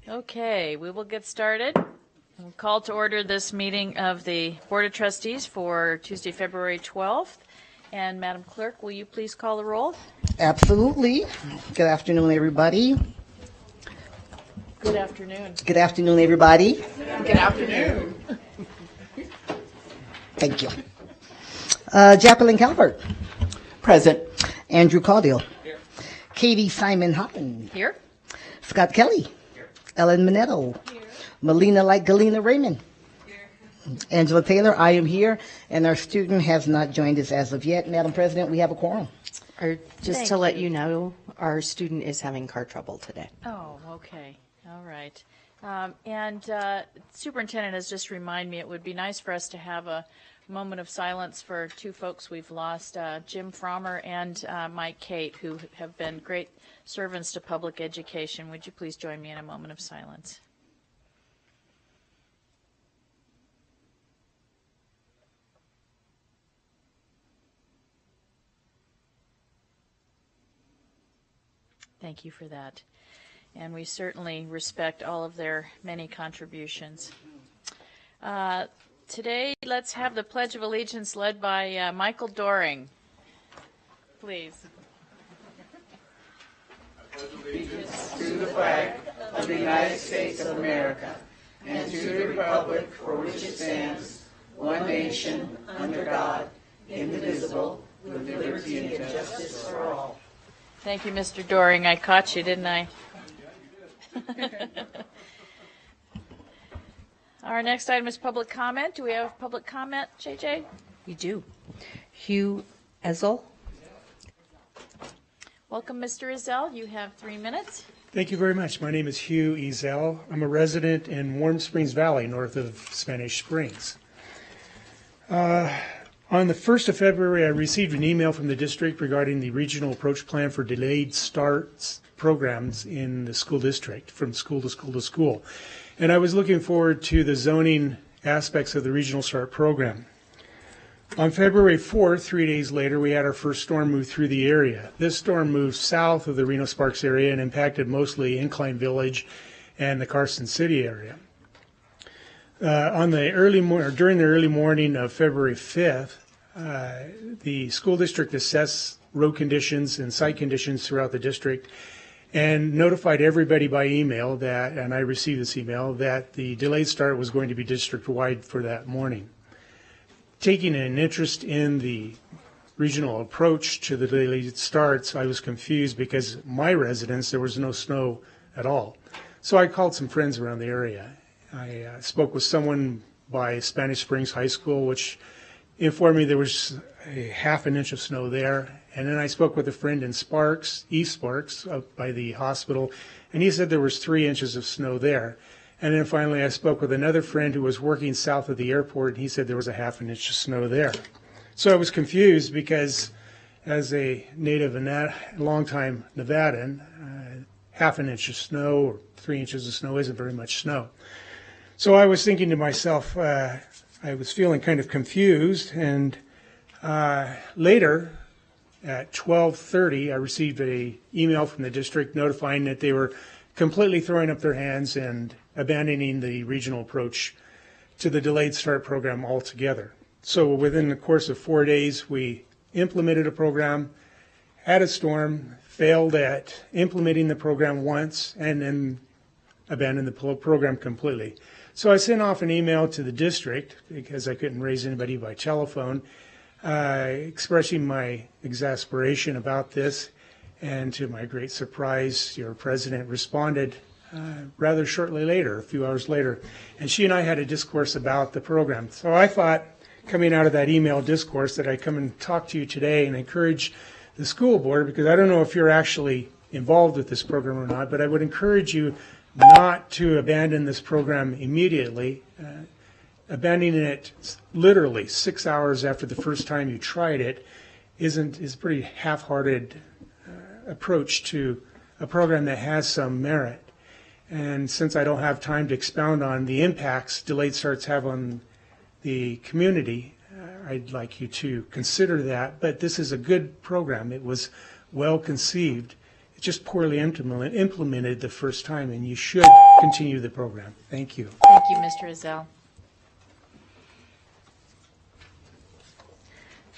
Okay, we will get started. We'll call to order this meeting of the Board of Trustees for Tuesday, February 12th. And Madam Clerk, will you please call the roll? Absolutely. Good afternoon, everybody. Good afternoon. Good afternoon, everybody. Good afternoon. Thank you. Jacqueline Calvert. Present. Andrew Caudill. Here. Katie Simon Hoppen. Here. Scott Kelly. Here. Ellen Minetto. Here. Melina Galina Raymond. Here. Angela Taylor, I am here, and our student has not joined us as of yet. Madam President, we have a quorum. Just to let you know, our student is having car trouble today. Oh, okay. All right. Superintendent has just reminded me it would be nice for us to have a moment of silence for two folks we've lost, Jim Frommer and Mike Kate, who have been great servants to public education. Would you please join me in a moment of silence? Thank you for that. And we certainly respect all of their many contributions. Today, let's have the Pledge of Allegiance led by Michael Doring. Please. I pledge allegiance to the flag of the United States of America and to the republic for which it stands, one nation, under God, indivisible, with liberty and justice for all. Thank you, Mr. Doring. I caught you, didn't I? Our next item is public comment. Do we have public comment, JJ? We do. Hugh Ezel. Welcome, Mr. Ezel. You have 3 minutes. Thank you very much. My name is Hugh Ezel. I'm a resident in Warm Springs Valley, north of Spanish Springs. On the 1st of February, I received an email from the district regarding the regional approach plan for delayed starts programs in the school district, from school to school to school. And I was looking forward to the zoning aspects of the regional start program. On February 4th, 3 days later, we had our first storm move through the area. This storm moved south of the Reno-Sparks area and impacted mostly Incline Village and the Carson City area. During the early morning of February 5th, the school district assessed road conditions and site conditions throughout the district and notified everybody by email that, and I received this email, that the delayed start was going to be district-wide for that morning. Taking an interest in the regional approach to the delayed starts, I was confused because my residence, there was no snow at all. So I called some friends around the area. I spoke with someone by Spanish Springs High School, which informed me there was a half an inch of snow there. And then I spoke with a friend in Sparks, East Sparks, up by the hospital, and he said there was 3 inches of snow there. And then finally I spoke with another friend who was working south of the airport, and he said there was a half an inch of snow there. So I was confused because as a native and longtime Nevadan, half an inch of snow or 3 inches of snow isn't very much snow. So I was thinking to myself, I was feeling kind of confused, and later at 12:30, I received an email from the district notifying that they were completely throwing up their hands and abandoning the regional approach to the delayed start program altogether. So within the course of 4 days, we implemented a program, had a storm, failed at implementing the program once, and then abandoned the program completely. So I sent off an email to the district because I couldn't raise anybody by telephone, expressing my exasperation about this, and to my great surprise, your president responded rather shortly later, a few hours later, and she and I had a discourse about the program. So I thought, coming out of that email discourse, that I'd come and talk to you today and encourage the school board, because I don't know if you're actually involved with this program or not, but I would encourage you not to abandon this program immediately. Abandoning it literally 6 hours after the first time you tried it is a pretty half-hearted approach to a program that has some merit. And since I don't have time to expound on the impacts delayed starts have on the community, I'd like you to consider that. But this is a good program. It was well conceived. just poorly implemented the first time, and you should continue the program. Thank you. Thank you, Mr. Azell.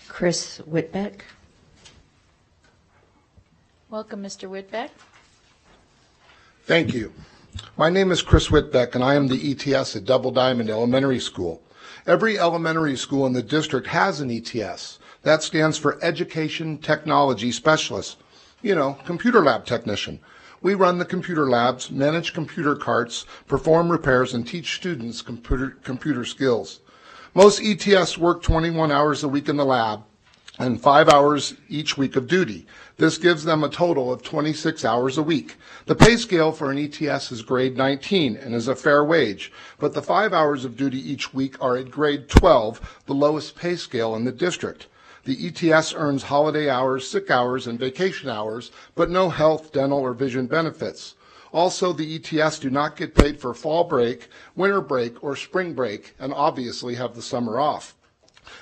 Chris Whitbeck. Welcome, Mr. Whitbeck. Thank you. My name is Chris Whitbeck, and I am the ETS at Double Diamond Elementary School. Every elementary school in the district has an ETS. That stands for Education Technology Specialist. You know, computer lab technician. We run the computer labs, manage computer carts, perform repairs, and teach students computer skills. Most ETS work 21 hours a week in the lab and 5 hours each week of duty. This gives them a total of 26 hours a week. The pay scale for an ETS is grade 19 and is a fair wage, but the 5 hours of duty each week are at grade 12, the lowest pay scale in the district. The ETS earns holiday hours, sick hours, and vacation hours, but no health, dental, or vision benefits. Also, the ETS do not get paid for fall break, winter break, or spring break, and obviously have the summer off.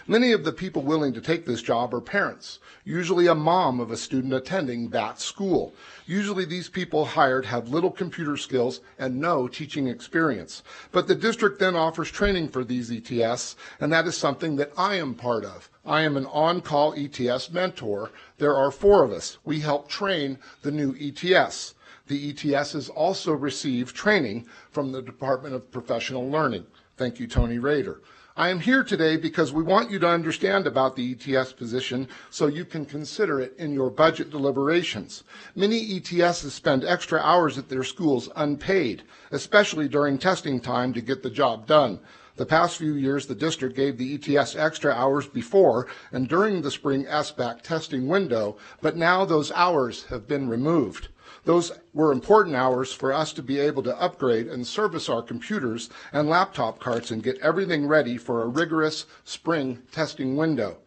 Many of the people willing to take this job are parents, usually a mom of a student attending that school. Usually these people hired have little computer skills and no teaching experience. But the district then offers training for these ETS, and that is something that I am part of. I am an on-call ETS mentor. There are 4 of us. We help train the new ETS. The ETSs also receive training from the Department of Professional Learning. Thank you, Tony Rader. I am here today because we want you to understand about the ETS position so you can consider it in your budget deliberations. Many ETSs spend extra hours at their schools unpaid, especially during testing time to get the job done. The past few years, the district gave the ETS extra hours before and during the spring SBAC testing window, but now those hours have been removed. Those were important hours for us to be able to upgrade and service our computers and laptop carts and get everything ready for a rigorous spring testing window.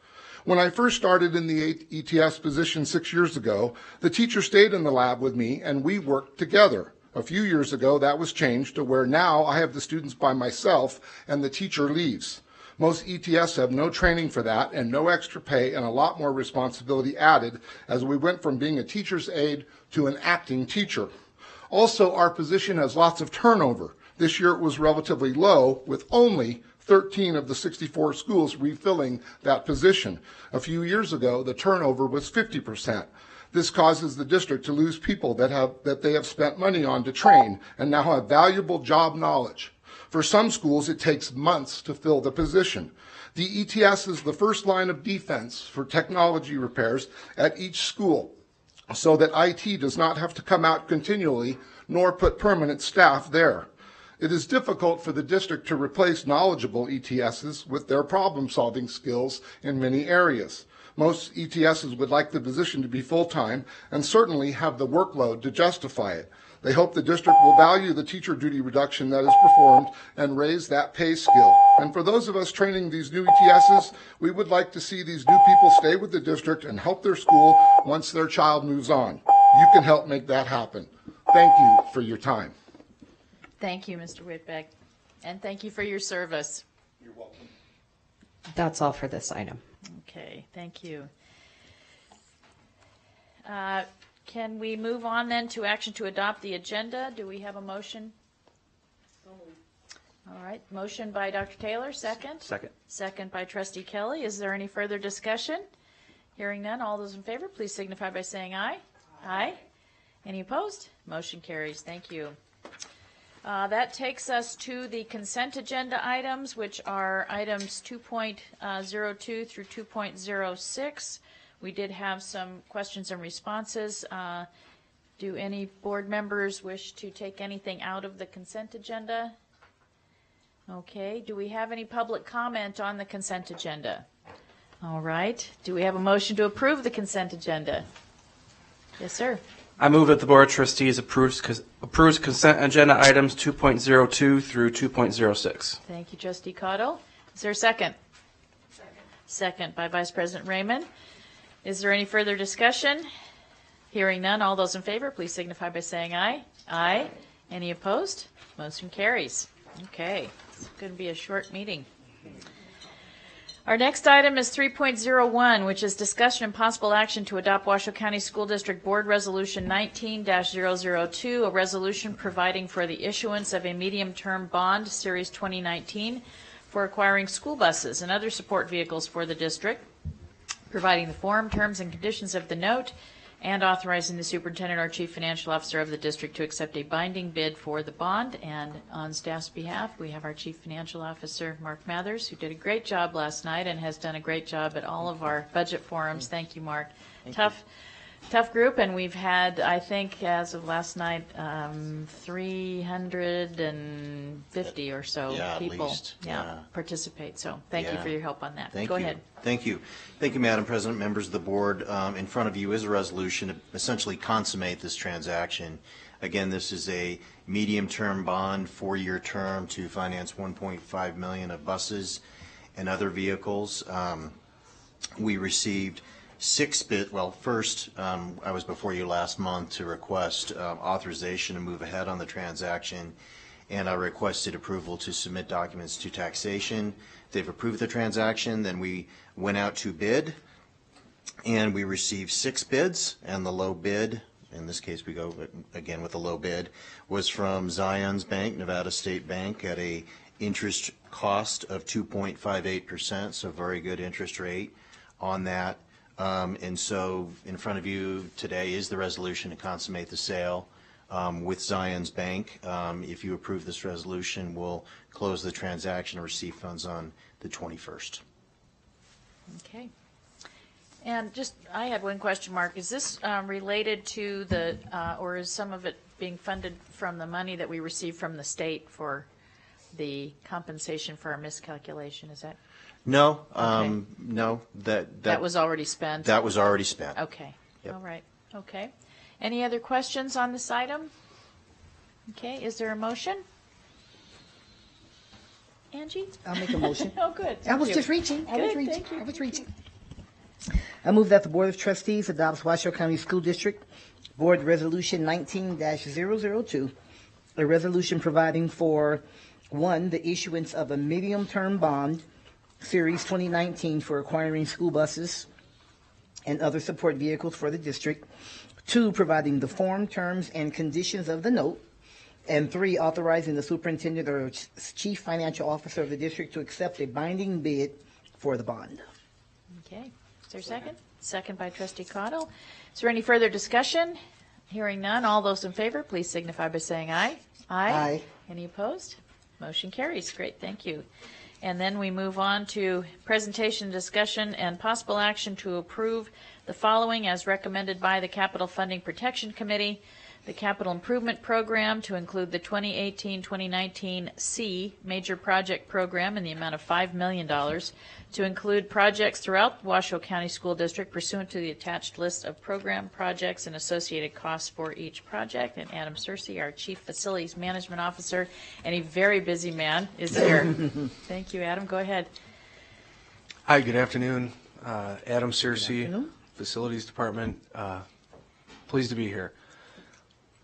When I first started in the ETS position 6 years ago, the teacher stayed in the lab with me and we worked together. A few years ago, that was changed to where now I have the students by myself and the teacher leaves. Most ETS have no training for that and no extra pay and a lot more responsibility added as we went from being a teacher's aide to an acting teacher. Also, our position has lots of turnover. This year it was relatively low, with only 13 of the 64 schools refilling that position. A few years ago, the turnover was 50%. This causes the district to lose people that they have spent money on to train and now have valuable job knowledge. For some schools, it takes months to fill the position. The ETS is the first line of defense for technology repairs at each school, so that IT does not have to come out continually nor put permanent staff there. It is difficult for the district to replace knowledgeable ETSs with their problem-solving skills in many areas. Most ETSs would like the position to be full-time and certainly have the workload to justify it. They hope the district will value the teacher duty reduction that is performed and raise that pay scale. And for those of us training these new ETSs, we would like to see these new people stay with the district and help their school once their child moves on. You can help make that happen. Thank you for your time. Thank you, Mr. Whitbeck, and thank you for your service. You're welcome. That's all for this item. Okay, thank you. Can we move on then to action to adopt the agenda? Do we have a motion? All right, motion by Dr. Taylor, second? Second. Second by Trustee Kelly. Is there any further discussion? Hearing none, all those in favor, please signify by saying aye. Aye. Any opposed? Motion carries. Thank you. That takes us to the consent agenda items, which are items 2.02 through 2.06. We did have some questions and responses. Do any board members wish to take anything out of the consent agenda? Okay. Do we have any public comment on the consent agenda? All right. Do we have a motion to approve the consent agenda? Yes, sir. I move that the Board of Trustees approves consent agenda items 2.02 through 2.06. Thank you, Trustee Cottle. Is there a second? Second by Vice President Raymond. Is there any further discussion? Hearing none, all those in favor, please signify by saying aye. Aye. Any opposed? Motion carries. Okay, it's going to be a short meeting. Our next item is 3.01, which is discussion and possible action to adopt Washoe County School District Board Resolution 19-002, a resolution providing for the issuance of a medium-term bond, Series 2019, for acquiring school buses and other support vehicles for the district, providing the form, terms, and conditions of the note, and authorizing the superintendent or chief financial officer of the district to accept a binding bid for the bond. And on staff's behalf, we have our chief financial officer, Mark Mathers, who did a great job last night and has done a great job at all of our budget forums. Thank you, Mark. Tough group, and we've had, I think, as of last night, 350 or so people participate. So thank you for your help on that. Go ahead. Thank you. Thank you, Madam President, members of the board. In front of you is a resolution to essentially consummate this transaction. Again, this is a medium-term bond, 4-year term to finance $1.5 million of buses and other vehicles. We received 6 bids. Well, first, I was before you last month to request authorization to move ahead on the transaction, and I requested approval to submit documents to taxation. They've approved the transaction. Then we went out to bid, and we received 6 bids, and the low bid, in this case we go again with the low bid, was from Zions Bank, Nevada State Bank, at a interest cost of 2.58%, so very good interest rate on that. And so in front of you today is the resolution to consummate the sale with Zions Bank. If you approve this resolution, we'll close the transaction and receive funds on the 21st. Okay. And just, I had one question, Mark. Is this related to the, or is some of it being funded from the money that we received from the state for the compensation for our miscalculation? Is that? No, Okay. no, That was already spent? That was already spent. Okay. Yep. All right. Okay. Any other questions on this item? Okay. Is there a motion? Angie? I'll make a motion. Oh, good. I was Thank just you. reaching. Good, thank you. I was reaching. I move that the Board of Trustees adopts Washoe County School District Board Resolution 19-002, a resolution providing for, 1, the issuance of a medium-term bond, Series 2019, for acquiring school buses and other support vehicles for the district, 2, providing the form, terms, and conditions of the note, and 3, authorizing the superintendent or chief financial officer of the district to accept a binding bid for the bond. Okay. Is there a second? Second by Trustee Cottle. Is there any further discussion? Hearing none, all those in favor, please signify by saying aye. Aye. Any opposed? Motion carries. Great, thank you. And then we move on to presentation, discussion, and possible action to approve the following as recommended by the Capital Funding Protection Committee. The Capital Improvement Program to include the 2018-2019 C Major Project Program in the amount of $5 million, to include projects throughout Washoe County School District pursuant to the attached list of program projects and associated costs for each project. And Adam Searcy, our Chief Facilities Management Officer, and a very busy man, is here. Thank you, Adam. Go ahead. Hi, good afternoon. Adam Searcy, Facilities Department. Pleased to be here.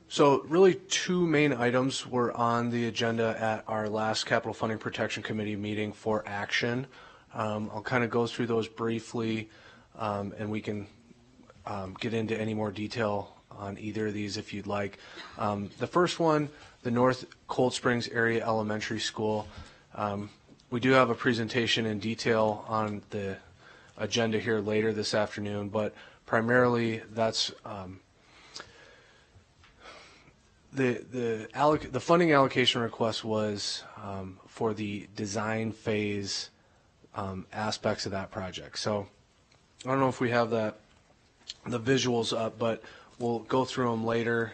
So really 2 main items were on the agenda at our last Capital Funding Protection Committee meeting for action. I'll kind of go through those briefly, and we can get into any more detail on either of these if you'd like. The first one, the North Cold Springs Area Elementary School. We do have a presentation in detail on the agenda here later this afternoon, but primarily that's the funding allocation request was for the design phase aspects of that project. So I don't know if we have the visuals up, but we'll go through them later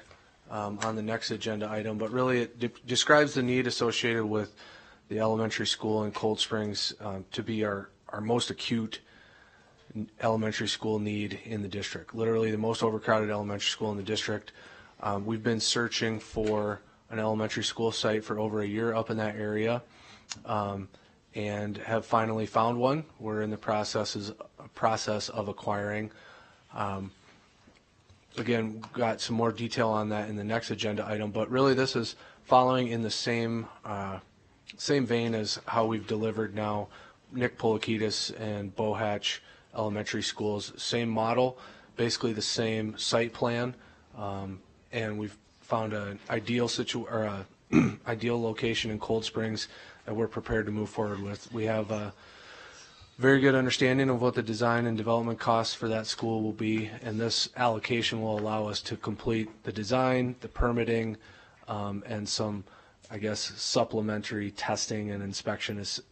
on the next agenda item. But really it describes the need associated with the elementary school in Cold Springs to be our most acute elementary school need in the district. Literally the most overcrowded elementary school in the district. We've been searching for an elementary school site for over a year up in that area, and have finally found one. We're in the process of acquiring. Again, got some more detail on that in the next agenda item, but really this is following in the same vein as how we've delivered now Nick Polikitis and Bohatch Elementary Schools, same model, basically the same site plan, and we've found an ideal ideal location in Cold Springs that we're prepared to move forward with. We have a very good understanding of what the design and development costs for that school will be, and this allocation will allow us to complete the design, the permitting, and some, I guess, supplementary testing and inspection is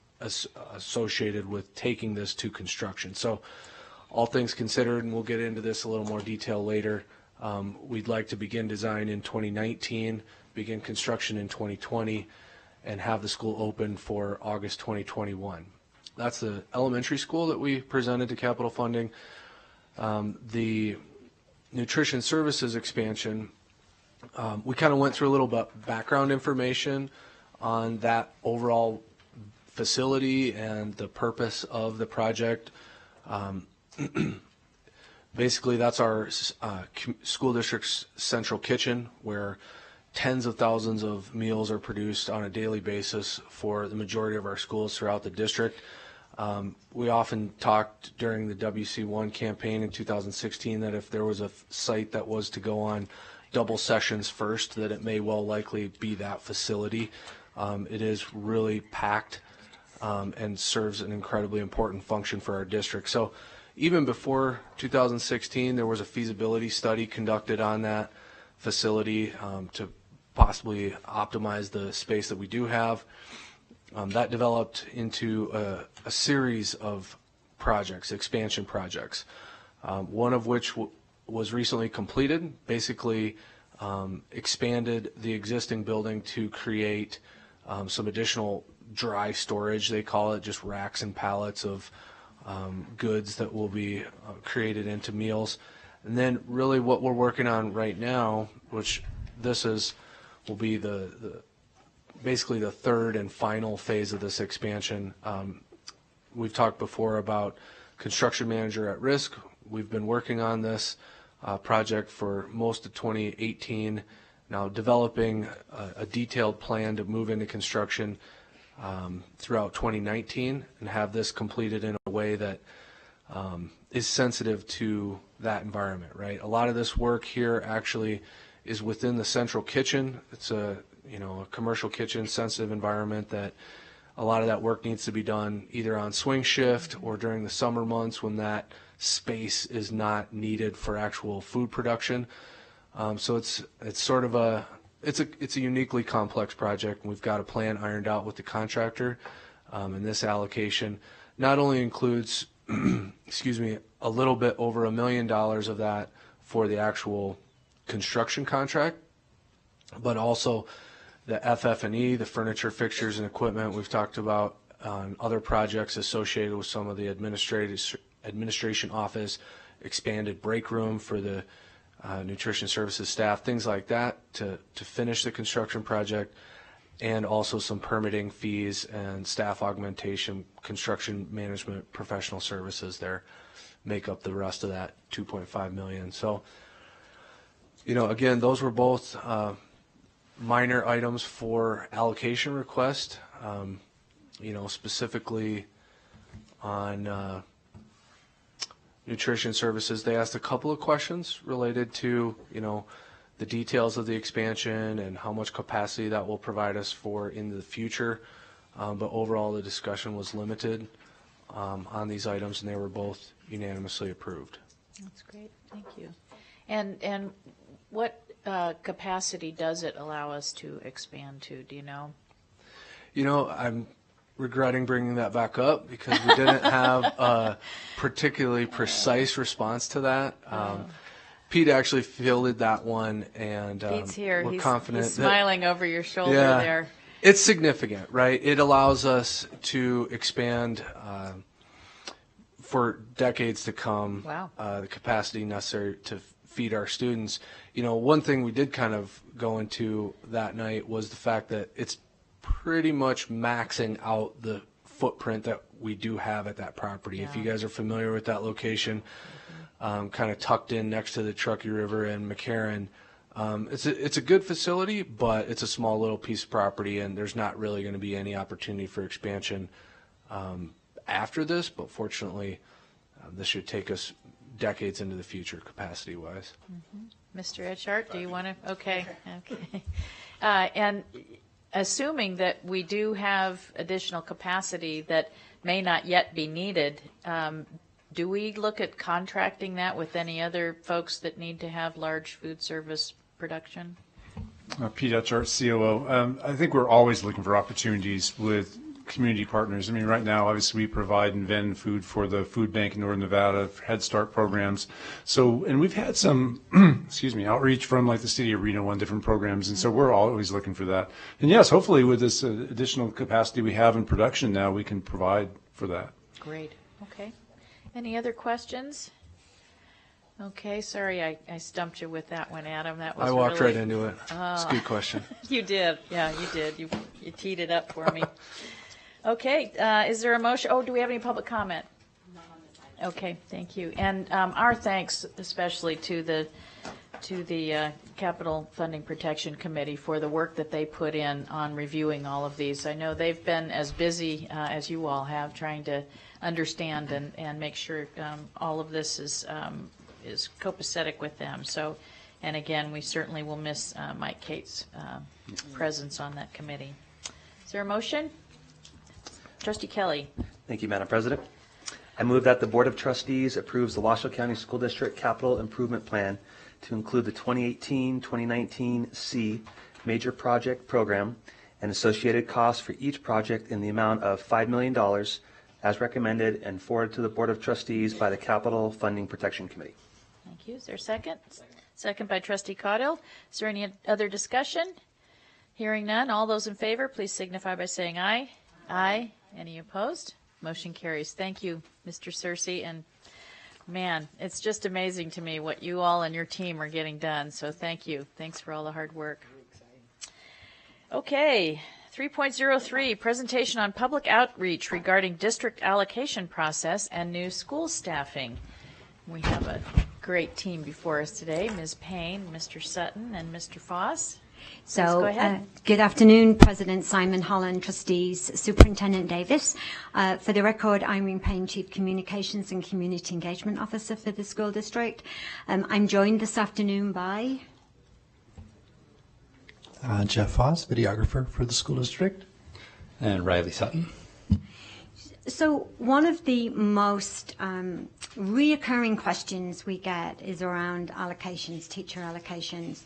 associated with taking this to construction. So all things considered, and we'll get into this a little more detail later, we'd like to begin design in 2019, begin construction in 2020, and have the school open for August 2021. That's the elementary school that we presented to capital funding. The nutrition services expansion, we kind of went through a little bit background information on that overall facility and the purpose of the project. Basically, that's our school district's central kitchen, where tens of thousands of meals are produced on a daily basis for the majority of our schools throughout the district. We often talked during the WC1 campaign in 2016 that if there was a site that was to go on double sessions first, that it may well likely be that facility. It is really packed and serves an incredibly important function for our district. So even before 2016, there was a feasibility study conducted on that facility to possibly optimize the space that we do have. That developed into a series of projects, expansion projects, one of which was recently completed, basically expanded the existing building to create some additional dry storage, they call it, just racks and pallets of goods that will be created into meals. And then really what we're working on right now, which will be basically the third and final phase of this expansion. We've talked before about construction manager at risk. We've been working on this project for most of 2018, now developing a detailed plan to move into construction throughout 2019 and have this completed in a way that is sensitive to that environment, right? A lot of this work here actually is within the central kitchen. It's a commercial kitchen, sensitive environment that a lot of that work needs to be done either on swing shift or during the summer months when that space is not needed for actual food production. So it's sort of a uniquely complex project. We've got a plan ironed out with the contractor, and this allocation not only includes, a little bit over $1 million of that for the actual construction contract, but also the FF&E, the furniture, fixtures, and equipment we've talked about on other projects associated with some of the administration office, expanded break room for the nutrition services staff, things like that to finish the construction project, and also some permitting fees and staff augmentation, construction management, professional services there make up the rest of that $2.5 million. So, again, those were both minor items for allocation request, specifically on nutrition services. They asked a couple of questions related to, the details of the expansion and how much capacity that will provide us for in the future. But overall, the discussion was limited on these items, and they were both unanimously approved. That's great. Thank you. And what capacity does it allow us to expand to? Do you know? I'm regretting bringing that back up because we didn't have a particularly precise response to that. Pete actually fielded that one, and Pete's here. We're he's confident. He's smiling over your shoulder there. It's significant, right? It allows us to expand for decades to come. Wow. The capacity necessary to feed our students. One thing we did kind of go into that night was the fact that it's pretty much maxing out the footprint that we do have at that property. Yeah. If you guys are familiar with that location, kind of tucked in next to the Truckee River and McCarran, it's a good facility, but it's a small little piece of property, and there's not really going to be any opportunity for expansion after this, but fortunately, this should take us decades into the future capacity-wise. Mr. Etchart, do you want to? Okay. And assuming that we do have additional capacity that may not yet be needed, do we look at contracting that with any other folks that need to have large food service production? Pete Etchart, COO. I think we're always looking for opportunities with community partners. I mean, right now, obviously, we provide and vend food for the food bank in Northern Nevada, Head Start programs. So, and we've had some, outreach from like the city of Reno on different programs. And so we're always looking for that. And yes, hopefully with this additional capacity we have in production now, we can provide for that. Great. Okay. Any other questions? Okay, sorry I stumped you with that one, Adam. That was I walked really... right into it. It's a good question. You did. Yeah, you did. You teed it up for me. Okay, is there a motion? Oh, do we have any public comment? Okay, thank you. And our thanks especially to the Capital Funding Protection Committee for the work that they put in on reviewing all of these. I know they've been as busy as you all have trying to understand and make sure all of this is copacetic with them. So, and again, we certainly will miss Mike Cate's presence on that committee. Is there a motion? Trustee Kelly. Thank you, Madam President. I move that the Board of Trustees approves the Washoe County School District Capital Improvement Plan to include the 2018-2019 C Major Project Program and associated costs for each project in the amount of $5 million as recommended and forwarded to the Board of Trustees by the Capital Funding Protection Committee. Thank you. Is there a second? Second by Trustee Caudill. Is there any other discussion? Hearing none, all those in favor, please signify by saying aye. Aye. Any opposed? Motion carries. Thank you, Mr. Searcy. And man, it's just amazing to me what you all and your team are getting done. So thank you. Thanks for all the hard work. Okay. 3.03, presentation on public outreach regarding district allocation process and new school staffing. We have a great team before us today, Ms. Payne, Mr. Sutton, and Mr. Foss. So, go ahead. Good afternoon, President Simon Holland, Trustees, Superintendent Davis. For the record, Irene Payne, Chief Communications and Community Engagement Officer for the school district. I'm joined this afternoon by Jeff Foss, videographer for the school district. And Riley Sutton. So one of the most reoccurring questions we get is around allocations, teacher allocations.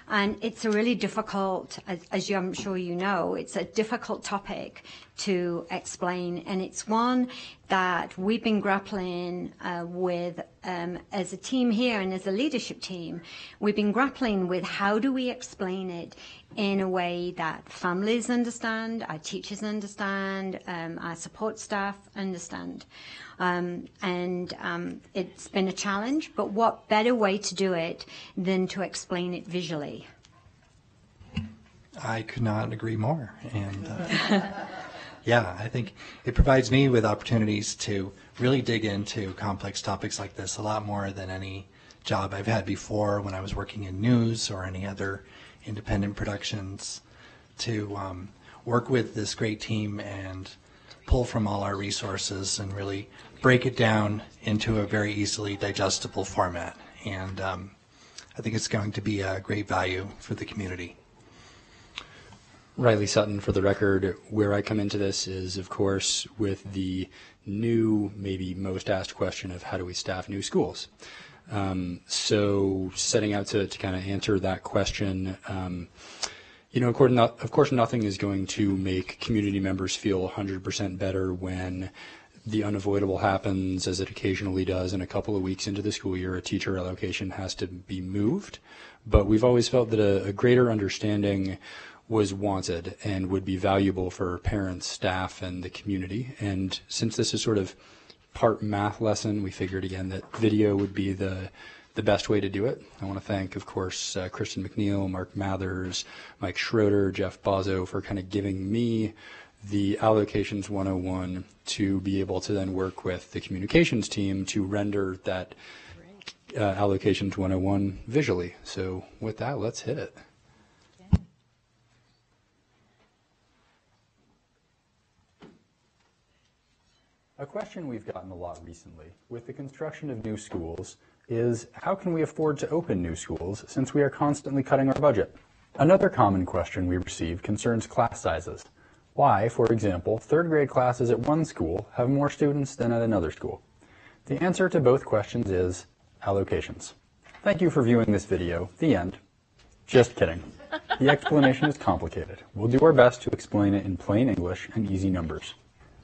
And it's a really difficult, as I'm sure you know, it's a difficult topic to explain. And it's one that we've been grappling with as a team here and as a leadership team. We've been grappling with how do we explain it in a way that families understand, our teachers understand, our support staff understand. It's been a challenge, but what better way to do it than to explain it visually? I could not agree more. And yeah, I think it provides me with opportunities to really dig into complex topics like this a lot more than any job I've had before when I was working in news or any other independent productions, to work with this great team and pull from all our resources and really break it down into a very easily digestible format. And I think it's going to be a great value for the community. Riley Sutton, for the record. Where I come into this is, of course, with the new, maybe most asked question of how do we staff new schools? So setting out to kind of answer that question, of course, nothing is going to make community members feel 100% better when the unavoidable happens, as it occasionally does, and a couple of weeks into the school year, a teacher allocation has to be moved. But we've always felt that a greater understanding was wanted and would be valuable for parents, staff, and the community. And since this is sort of part math lesson, we figured again that video would be the best way to do it. I want to thank, of course, Kristen McNeil, Mark Mathers, Mike Schroeder, Jeff Bozzo for kind of giving me the Allocations 101 to be able to then work with the communications team to render that Allocations 101 visually. So with that, let's hit it. A question we've gotten a lot recently with the construction of new schools is how can we afford to open new schools since we are constantly cutting our budget? Another common question we receive concerns class sizes. Why, for example, third grade classes at one school have more students than at another school? The answer to both questions is allocations. Thank you for viewing this video. The end. Just kidding. The explanation is complicated. We'll do our best to explain it in plain English and easy numbers.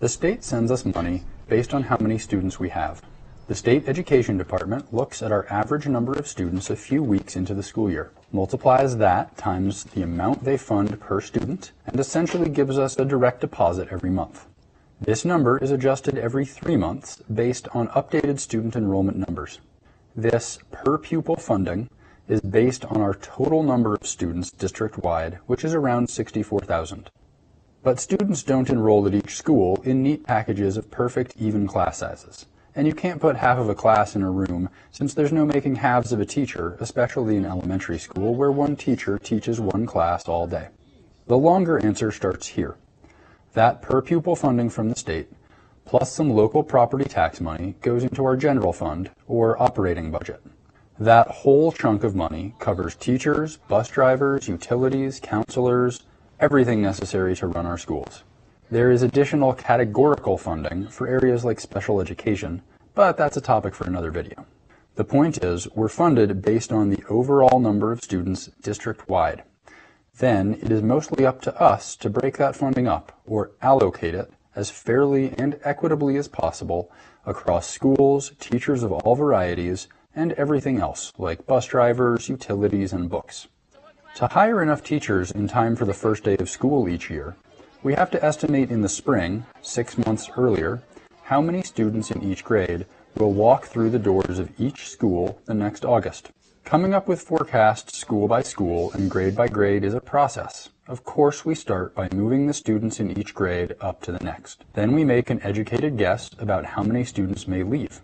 The state sends us money based on how many students we have. The state education department looks at our average number of students a few weeks into the school year, multiplies that times the amount they fund per student, and essentially gives us a direct deposit every month. This number is adjusted every 3 months based on updated student enrollment numbers. This per pupil funding is based on our total number of students district-wide, which is around 64,000. But students don't enroll at each school in neat packages of perfect even class sizes. And you can't put half of a class in a room since there's no making halves of a teacher, especially in elementary school where one teacher teaches one class all day. The longer answer starts here. That per pupil funding from the state, plus some local property tax money, goes into our general fund, or operating budget. That whole chunk of money covers teachers, bus drivers, utilities, counselors, everything necessary to run our schools. There is additional categorical funding for areas like special education, but that's a topic for another video. The point is, we're funded based on the overall number of students district-wide. Then it is mostly up to us to break that funding up, or allocate it, as fairly and equitably as possible across schools, teachers of all varieties, and everything else, like bus drivers, utilities, and books. To hire enough teachers in time for the first day of school each year, we have to estimate in the spring, 6 months earlier, how many students in each grade will walk through the doors of each school the next August. Coming up with forecasts school by school and grade by grade is a process. Of course, we start by moving the students in each grade up to the next. Then we make an educated guess about how many students may leave.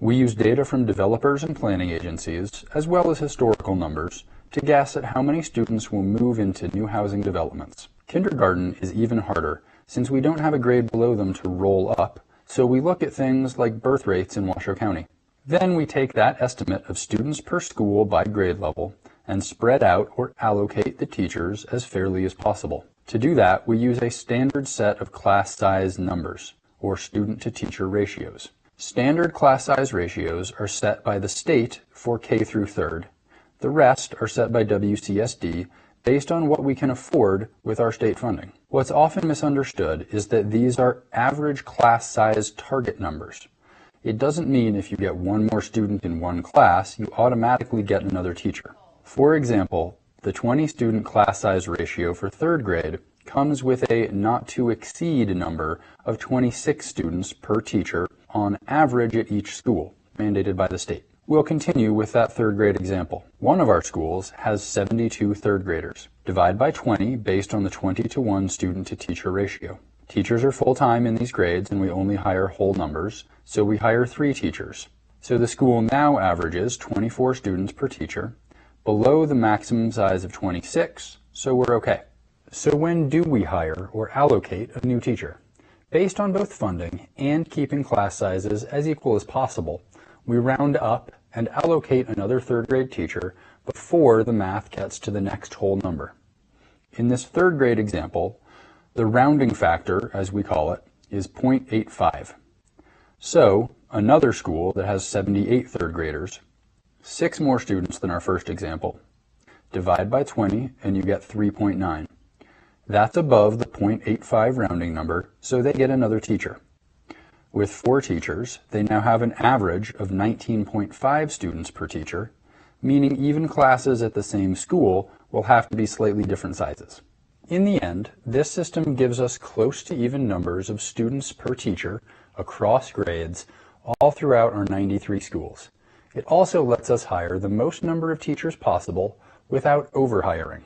We use data from developers and planning agencies, as well as historical numbers, to guess at how many students will move into new housing developments. Kindergarten is even harder, since we don't have a grade below them to roll up, so we look at things like birth rates in Washoe County. Then we take that estimate of students per school by grade level and spread out or allocate the teachers as fairly as possible. To do that, we use a standard set of class size numbers, or student-to-teacher ratios. Standard class size ratios are set by the state for K through 3rd. The rest are set by WCSD based on what we can afford with our state funding. What's often misunderstood is that these are average class size target numbers. It doesn't mean if you get one more student in one class, you automatically get another teacher. For example, the 20 student class size ratio for 3rd grade comes with a not to exceed number of 26 students per teacher on average at each school, mandated by the state. We'll continue with that 3rd grade example. One of our schools has 72 3rd graders. Divide by 20 based on the 20-to-1 student-to-teacher ratio. Teachers are full-time in these grades and we only hire whole numbers, so we hire 3 teachers. So the school now averages 24 students per teacher, below the maximum size of 26, so we're okay. So when do we hire or allocate a new teacher? Based on both funding and keeping class sizes as equal as possible, we round up and allocate another 3rd grade teacher before the math gets to the next whole number. In this 3rd grade example, the rounding factor, as we call it, is 0.85. So, another school that has 78 3rd graders, 6 more students than our first example. Divide by 20 and you get 3.9. That's above the 0.85 rounding number, so they get another teacher. With 4 teachers, they now have an average of 19.5 students per teacher, meaning even classes at the same school will have to be slightly different sizes. In the end, this system gives us close to even numbers of students per teacher across grades all throughout our 93 schools. It also lets us hire the most number of teachers possible without overhiring.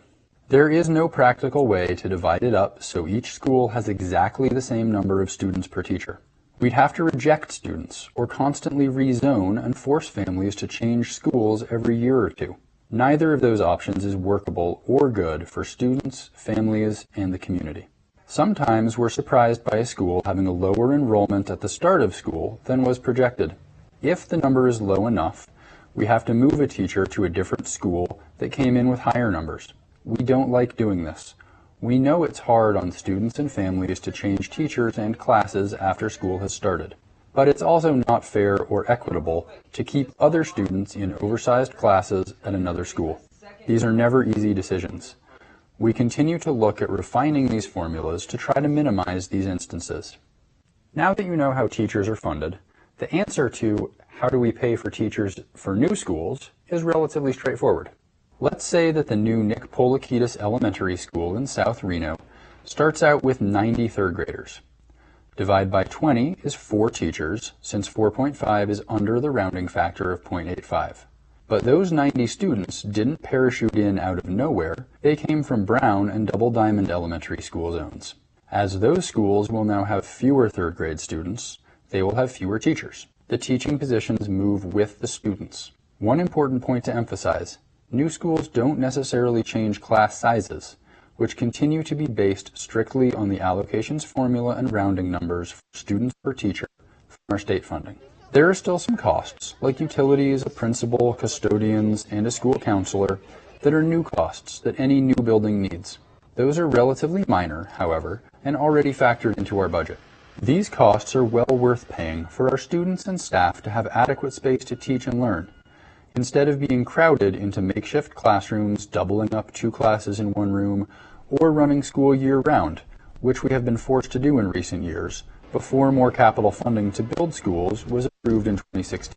There is no practical way to divide it up so each school has exactly the same number of students per teacher. We'd have to reject students or constantly rezone and force families to change schools every year or two. Neither of those options is workable or good for students, families, and the community. Sometimes we're surprised by a school having a lower enrollment at the start of school than was projected. If the number is low enough, we have to move a teacher to a different school that came in with higher numbers. We don't like doing this. We know it's hard on students and families to change teachers and classes after school has started. But it's also not fair or equitable to keep other students in oversized classes at another school. These are never easy decisions. We continue to look at refining these formulas to try to minimize these instances. Now that you know how teachers are funded, the answer to how do we pay for teachers for new schools is relatively straightforward. Let's say that the new Nick Polikitis Elementary School in South Reno starts out with 90 third graders. Divide by 20 is 4 teachers, since 4.5 is under the rounding factor of 0.85. But those 90 students didn't parachute in out of nowhere. They came from Brown and Double Diamond Elementary School zones. As those schools will now have fewer third grade students, they will have fewer teachers. The teaching positions move with the students. One important point to emphasize, new schools don't necessarily change class sizes, which continue to be based strictly on the allocations formula and rounding numbers for students per teacher from our state funding. There are still some costs, like utilities, a principal, custodians, and a school counselor, that are new costs that any new building needs. Those are relatively minor, however, and already factored into our budget. These costs are well worth paying for our students and staff to have adequate space to teach and learn, instead of being crowded into makeshift classrooms, doubling up 2 classes in one room, or running school year-round, which we have been forced to do in recent years, before more capital funding to build schools was approved in 2016.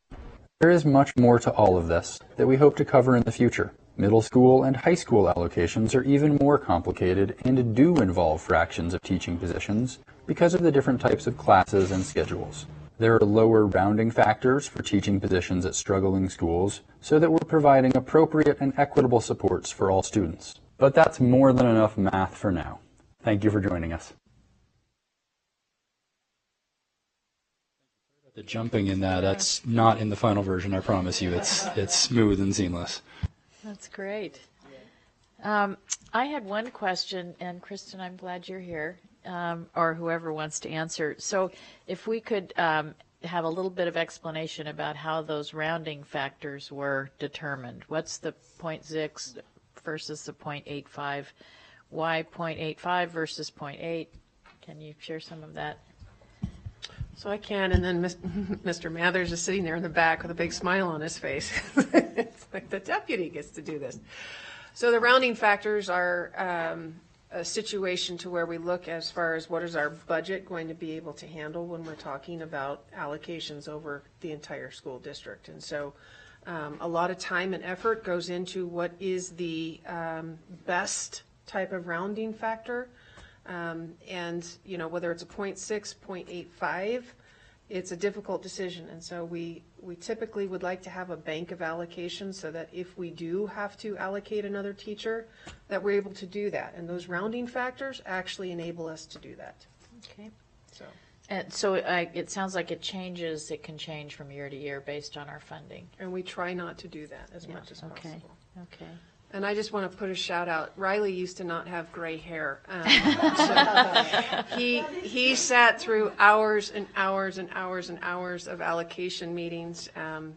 There is much more to all of this that we hope to cover in the future. Middle school and high school allocations are even more complicated and do involve fractions of teaching positions because of the different types of classes and schedules. There are lower rounding factors for teaching positions at struggling schools so that we're providing appropriate and equitable supports for all students. But that's more than enough math for now. Thank you for joining us. The jumping in that's not in the final version, I promise you. It's smooth and seamless. That's great. I had one question, and Kristen, I'm glad you're here, or whoever wants to answer. So if we could have a little bit of explanation about how those rounding factors were determined. What's the 0.6 versus the 0.85? Why 0.85 versus 0.8? Can you share some of that? So I can, and then Mr. Mathers is sitting there in the back with a big smile on his face. It's like the deputy gets to do this. So the rounding factors are a situation to where we look as far as what is our budget going to be able to handle when we're talking about allocations over the entire school district. And so a lot of time and effort goes into what is the best type of rounding factor. And, you know, whether it's a 0.6, 0.85, it's a difficult decision. And so we typically would like to have a bank of allocations so that if we do have to allocate another teacher, that we're able to do that. And those rounding factors actually enable us to do that. Okay. So it sounds like it can change from year to year based on our funding. And we try not to do that as much as possible. Okay. And I just want to put a shout out. Riley used to not have gray hair. So he sat through hours and hours and hours and hours of allocation meetings,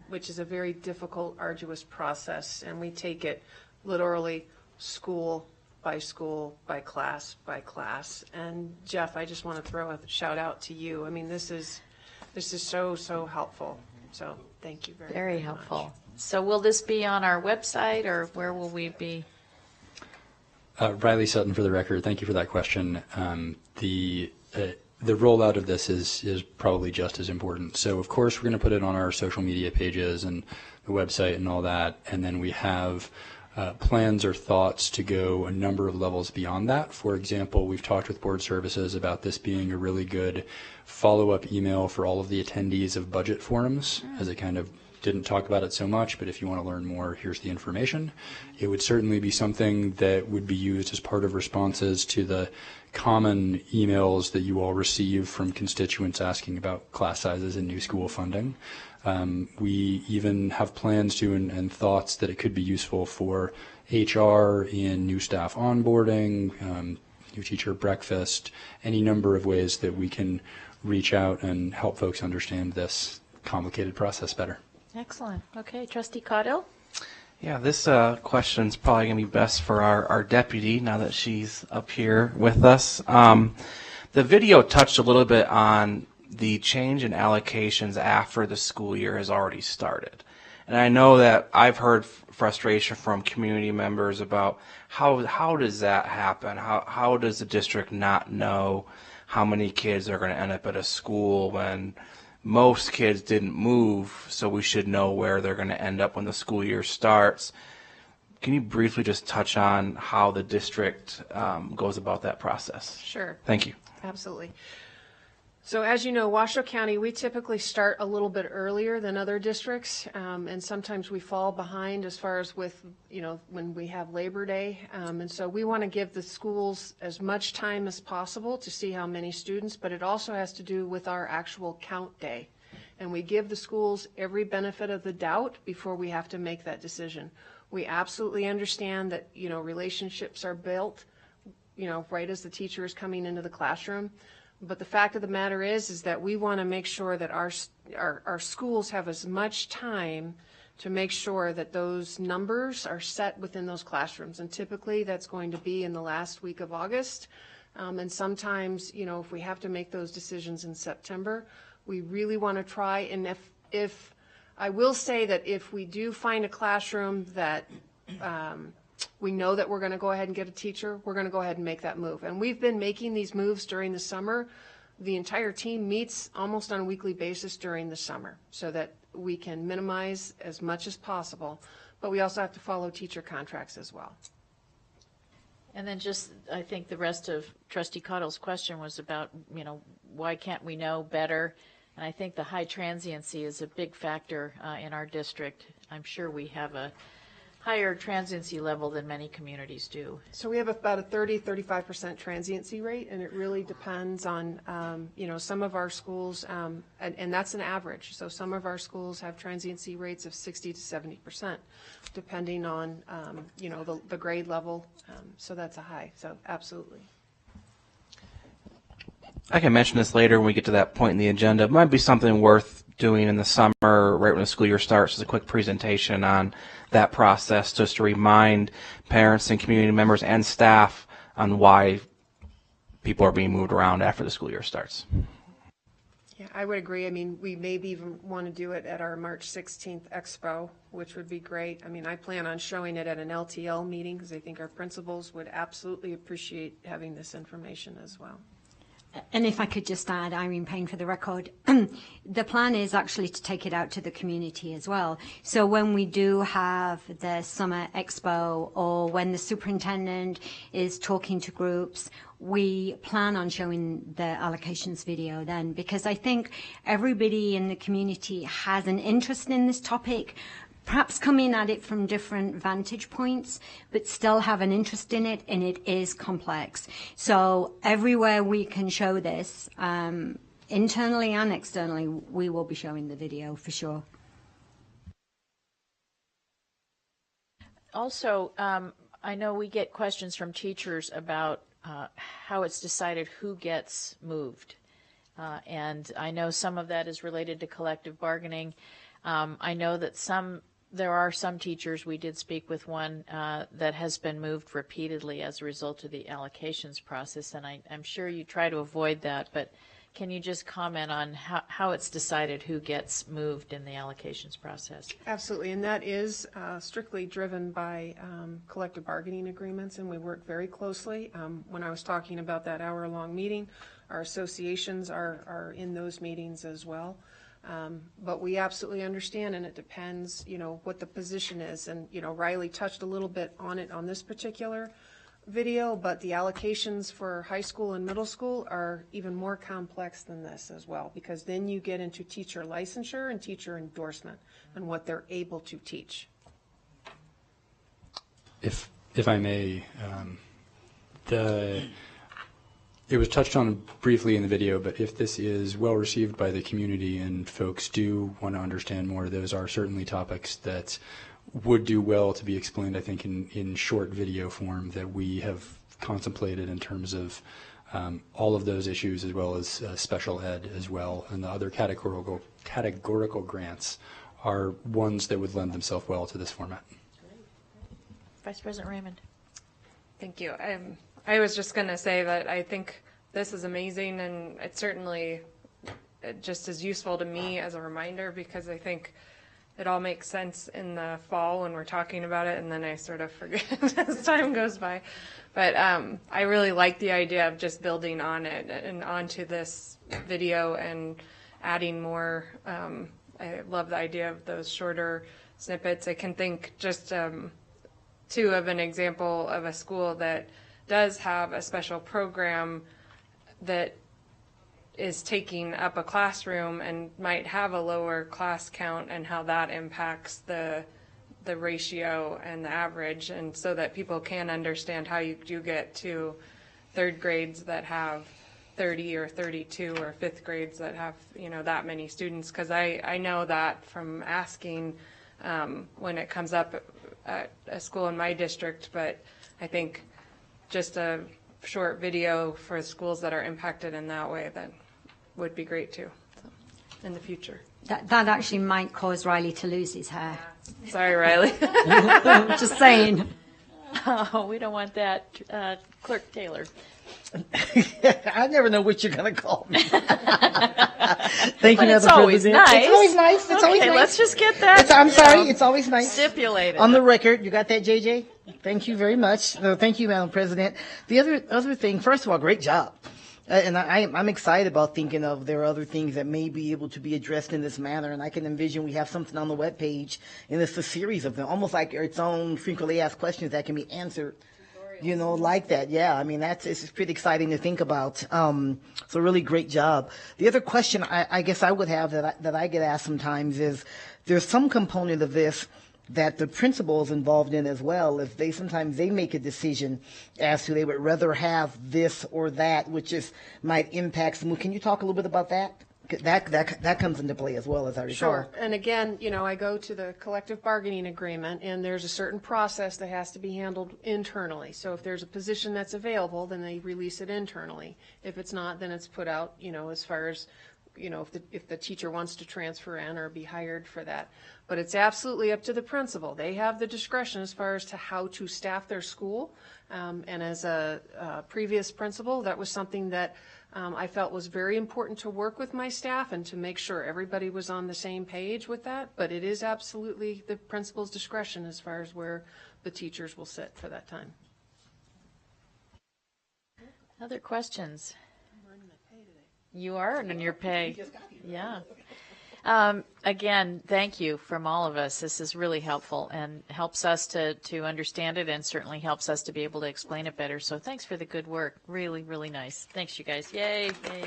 which is a very difficult, arduous process. And we take it literally school by school, by class by class. And Jeff, I just want to throw a shout out to you. I mean, this is so helpful. So thank you very helpful. much. So will this be on our website, or where will we be? Riley Sutton, for the record, thank you for that question. The rollout of this is probably just as important. So of course we're going to put it on our social media pages and the website and all that, and then we have plans or thoughts to go a number of levels beyond that. For example, we've talked with board services about this being a really good follow-up email for all of the attendees of budget forums, as it kind of didn't talk about it so much, but if you want to learn more, here's the information. It would certainly be something that would be used as part of responses to the common emails that you all receive from constituents asking about class sizes and new school funding. We even have plans to and thoughts that it could be useful for HR in new staff onboarding, new teacher breakfast, any number of ways that we can reach out and help folks understand this complicated process better. Excellent. Okay, Trustee Caudill? Yeah, this question's probably going to be best for our deputy now that she's up here with us. The video touched a little bit on the change in allocations after the school year has already started. And I know that I've heard frustration from community members about how does that happen? How does the district not know how many kids are going to end up at a school when most kids didn't move, so we should know where they're going to end up when the school year starts. Can you briefly just touch on how the district goes about that process? Sure. Thank you. Absolutely. So as you know, Washoe County, we typically start a little bit earlier than other districts, and sometimes we fall behind as far as with, when we have Labor Day. And so we want to give the schools as much time as possible to see how many students, but it also has to do with our actual count day. And we give the schools every benefit of the doubt before we have to make that decision. We absolutely understand that, relationships are built, right as the teacher is coming into the classroom. But the fact of the matter is that we want to make sure that our schools have as much time to make sure that those numbers are set within those classrooms. And typically that's going to be in the last week of August. And sometimes, if we have to make those decisions in September, we really want to try. And if I will say that if we do find a classroom that we know that we're going to go ahead and get a teacher, we're going to go ahead and make that move. And we've been making these moves during the summer. The entire team meets almost on a weekly basis during the summer so that we can minimize as much as possible. But we also have to follow teacher contracts as well. And then I think the rest of Trustee Caudill's question was about, why can't we know better? And I think the high transiency is a big factor in our district. I'm sure we have a higher transiency level than many communities do. So we have about a 30-35% transiency rate, and it really depends on, some of our schools, and that's an average. So some of our schools have transiency rates of 60 to 70%, depending on, the grade level. So that's a high. So absolutely. I can mention this later when we get to that point in the agenda. It might be something worth doing in the summer, right when the school year starts, as a quick presentation on that process, just to remind parents and community members and staff on why people are being moved around after the school year starts. Yeah, I would agree. I mean, we maybe even want to do it at our March 16th Expo, which would be great. I mean, I plan on showing it at an LTL meeting because I think our principals would absolutely appreciate having this information as well. And if I could just add, Irene Payne for the record, the plan is actually to take it out to the community as well. So when we do have the summer expo or when the superintendent is talking to groups, we plan on showing the allocations video then, because I think everybody in the community has an interest in this topic, perhaps coming at it from different vantage points, but still have an interest in it, and it is complex. So everywhere we can show this, internally and externally, we will be showing the video for sure. Also, I know we get questions from teachers about how it's decided who gets moved. And I know some of that is related to collective bargaining. I know that there are some teachers, we did speak with one that has been moved repeatedly as a result of the allocations process, and I'm sure you try to avoid that, but can you just comment on how it's decided who gets moved in the allocations process? Absolutely, and that is strictly driven by collective bargaining agreements, and we work very closely. When I was talking about that hour-long meeting, our associations are in those meetings as well. But we absolutely understand, and it depends, what the position is. And, Riley touched a little bit on it on this particular video, but the allocations for high school and middle school are even more complex than this as well, because then you get into teacher licensure and teacher endorsement and what they're able to teach. If I may, it was touched on briefly in the video, but if this is well received by the community and folks do want to understand more, those are certainly topics that would do well to be explained, I think, in short video form that we have contemplated in terms of all of those issues, as well as special ed as well, and the other categorical grants are ones that would lend themselves well to this format. Vice President Raymond. Thank you. I was just going to say that I think this is amazing, and it's certainly just as useful to me as a reminder, because I think it all makes sense in the fall when we're talking about it, and then I sort of forget as time goes by. But I really like the idea of just building on it and onto this video and adding more. I love the idea of those shorter snippets. I can think just too of an example of a school that does have a special program that is taking up a classroom and might have a lower class count, and how that impacts the ratio and the average, and so that people can understand how you do get to third grades that have 30 or 32, or fifth grades that have, you know, that many students. Because I know that from asking when it comes up at a school in my district, but I think just a short video for schools that are impacted in that way, that would be great too, so, in the future. That actually might cause Riley to lose his hair. Sorry, Riley. Just saying. Oh, we don't want that. Clerk Taylor. I never know what you're going to call me. Thank you, But it's Madam always President. nice. It's always nice. It's always Okay, nice. let's just get that. I'm sorry. It's always nice. Stipulated. On the record, you got that, JJ? Thank you very much. Thank you, Madam President. The other thing, first of all, great job. And I'm excited about thinking of there are other things that may be able to be addressed in this manner. And I can envision we have something on the webpage, and it's a series of them, almost like its own frequently asked questions that can be answered, you know, like that. Yeah, I mean, it's pretty exciting to think about. So really great job. The other question I guess I would have that I get asked sometimes is, there's some component of this that the principal is involved in as well. If sometimes they make a decision as to they would rather have this or that, which might impact them. Can you talk a little bit about that? That comes into play as well, as I recall. Sure. And again, you know, I go to the collective bargaining agreement, and there's a certain process that has to be handled internally. So if there's a position that's available, then they release it internally. If it's not, then it's put out, you know, as far as, you know, if the teacher wants to transfer in or be hired for that. But it's absolutely up to the principal. They have the discretion as far as to how to staff their school. And as a previous principal, that was something that I felt was very important to work with my staff and to make sure everybody was on the same page with that. But it is absolutely the principal's discretion as far as where the teachers will sit for that time. Other questions? You are earning your pay. Yeah. Again, thank you from all of us. This is really helpful and helps us to understand it, and certainly helps us to be able to explain it better. So thanks for the good work. Really, really nice. Thanks, you guys. Yay. Yay.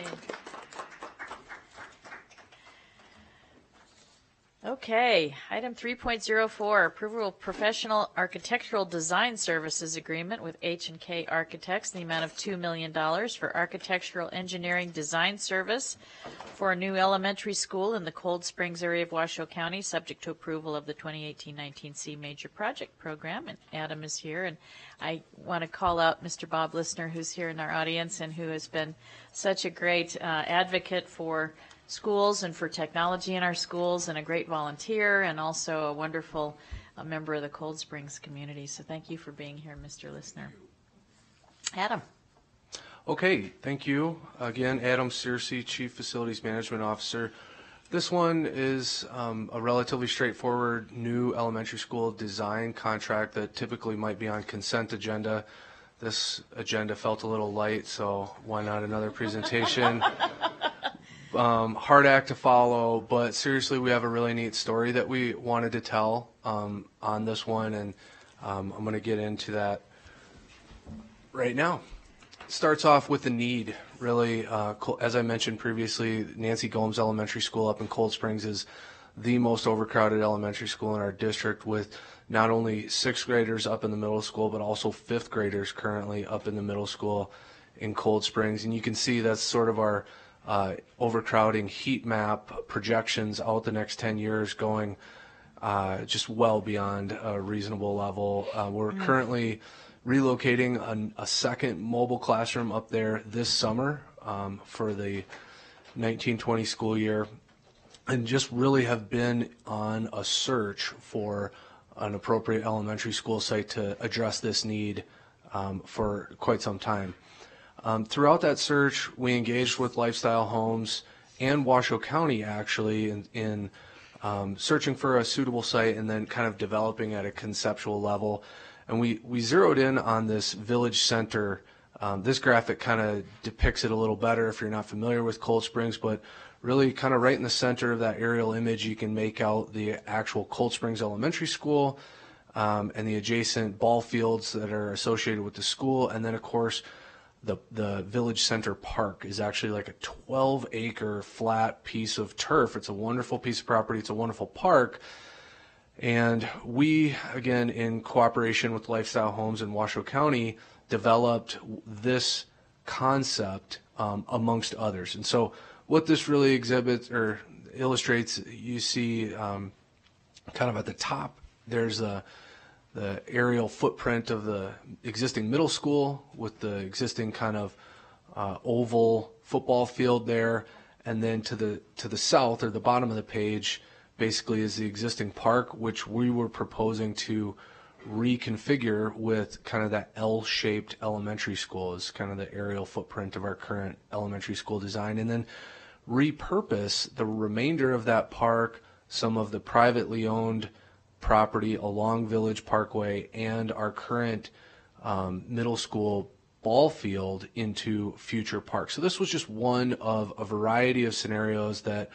Okay, item 3.04, approval of professional architectural design services agreement with H&K Architects in the amount of $2 million for architectural engineering design service for a new elementary school in the Cold Springs area of Washoe County, subject to approval of the 2018-19C Major Project Program. And Adam is here, and I want to call out Mr. Bob Listner, who's here in our audience and who has been such a great advocate for schools and for technology in our schools, and a great volunteer, and also a wonderful member of the Cold Springs community. So thank you for being here, Mr. Listner. Adam. Okay, thank you. Again, Adam Searcy, Chief Facilities Management Officer. This one is a relatively straightforward new elementary school design contract that typically might be on consent agenda. This agenda felt a little light, so why not another presentation? Hard act to follow, but seriously, we have a really neat story that we wanted to tell on this one, and I'm going to get into that right now. It starts off with the need, really. As I mentioned previously, Nancy Gomes Elementary School up in Cold Springs is the most overcrowded elementary school in our district, with not only sixth graders up in the middle school, but also fifth graders currently up in the middle school in Cold Springs. And you can see that's sort of our overcrowding heat map projections out the next 10 years, going just well beyond a reasonable level. We're currently relocating a second mobile classroom up there this summer for the 1920 school year, and just really have been on a search for an appropriate elementary school site to address this need for quite some time. Throughout that search, we engaged with Lifestyle Homes and Washoe County actually in searching for a suitable site and then kind of developing at a conceptual level. And we zeroed in on this village center. This graphic kind of depicts it a little better if you're not familiar with Cold Springs, but really kind of right in the center of that aerial image, you can make out the actual Cold Springs Elementary School and the adjacent ball fields that are associated with the school. And then, of course, the village center park is actually like a 12-acre flat piece of turf. It's a wonderful piece of property. It's a wonderful park. And we, again, in cooperation with Lifestyle Homes in Washoe County, developed this concept amongst others. And so what this really exhibits or illustrates, you see kind of at the top, there's the aerial footprint of the existing middle school with the existing kind of oval football field there. And then to the south, or the bottom of the page, basically is the existing park, which we were proposing to reconfigure with kind of that L-shaped elementary school is kind of the aerial footprint of our current elementary school design, and then repurpose the remainder of that park, some of the privately owned property along Village Parkway and our current middle school ball field into future parks. So this was just one of a variety of scenarios that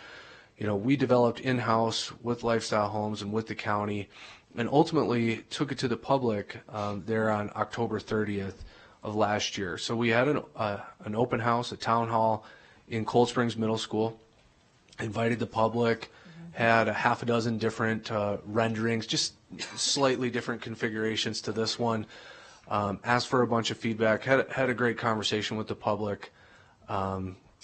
we developed in-house with Lifestyle Homes and with the county, and ultimately took it to the public there on October 30th of last year. So we had an open house, a town hall in Cold Springs Middle School, invited the public, had a half a dozen different renderings, just slightly different configurations to this one, asked for a bunch of feedback, had a great conversation with the public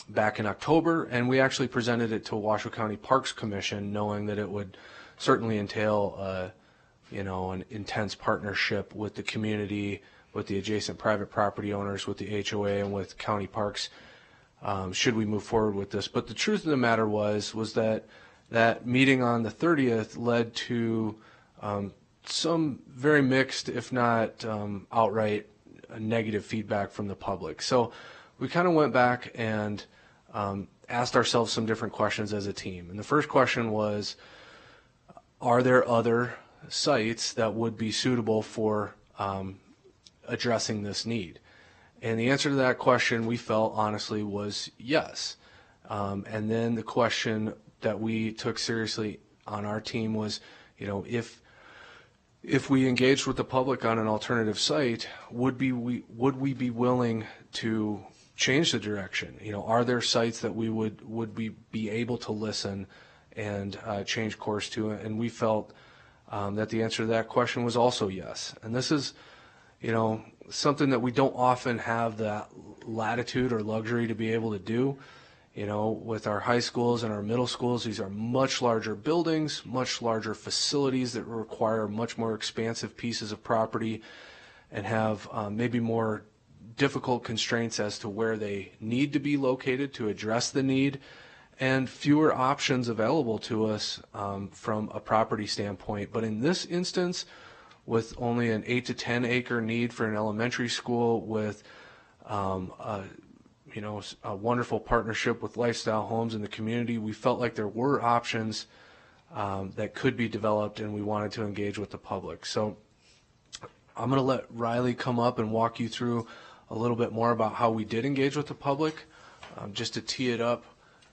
back in October, and we actually presented it to Washoe County Parks Commission, knowing that it would certainly entail an intense partnership with the community, with the adjacent private property owners, with the HOA, and with county parks, should we move forward with this. But the truth of the matter was that meeting on the 30th led to some very mixed, if not outright negative feedback from the public. So we kind of went back and asked ourselves some different questions as a team. And the first question was, are there other sites that would be suitable for addressing this need? And the answer to that question, we felt honestly, was yes. And then the question that we took seriously on our team was, if we engaged with the public on an alternative site, would we be willing to change the direction? Are there sites that we would be able to listen and change course to? And we felt that the answer to that question was also yes. And this is, something that we don't often have that latitude or luxury to be able to do. With our high schools and our middle schools, these are much larger buildings, much larger facilities that require much more expansive pieces of property and have maybe more difficult constraints as to where they need to be located to address the need, and fewer options available to us from a property standpoint. But in this instance, with only an 8 to 10 acre need for an elementary school, with a wonderful partnership with Lifestyle Homes in the community, we felt like there were options that could be developed, and we wanted to engage with the public. So I'm going to let Riley come up and walk you through a little bit more about how we did engage with the public. Just to tee it up,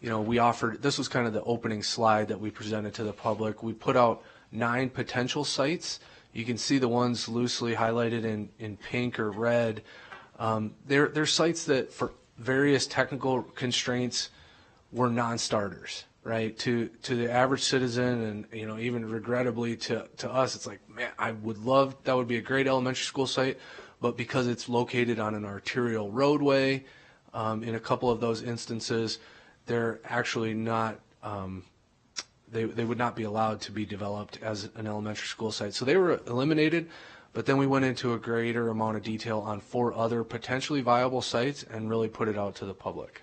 we offered, this was kind of the opening slide that we presented to the public. We put out 9 potential sites. You can see the ones loosely highlighted in pink or red. They're sites that, for various technical constraints, were non-starters, right? To the average citizen, and even regrettably to us, it's like, man, I would love, that would be a great elementary school site, but because it's located on an arterial roadway, in a couple of those instances, they're actually not, they would not be allowed to be developed as an elementary school site. So they were eliminated, But then we went into a greater amount of detail on 4 other potentially viable sites and really put it out to the public.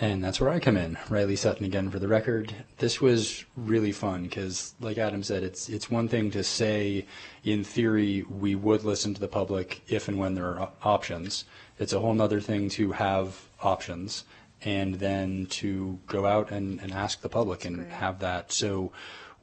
And that's where I come in. Riley Sutton again for the record. This was really fun because, like Adam said, it's one thing to say, in theory, we would listen to the public if and when there are options. It's a whole other thing to have options and then to go out and ask the public and have that. So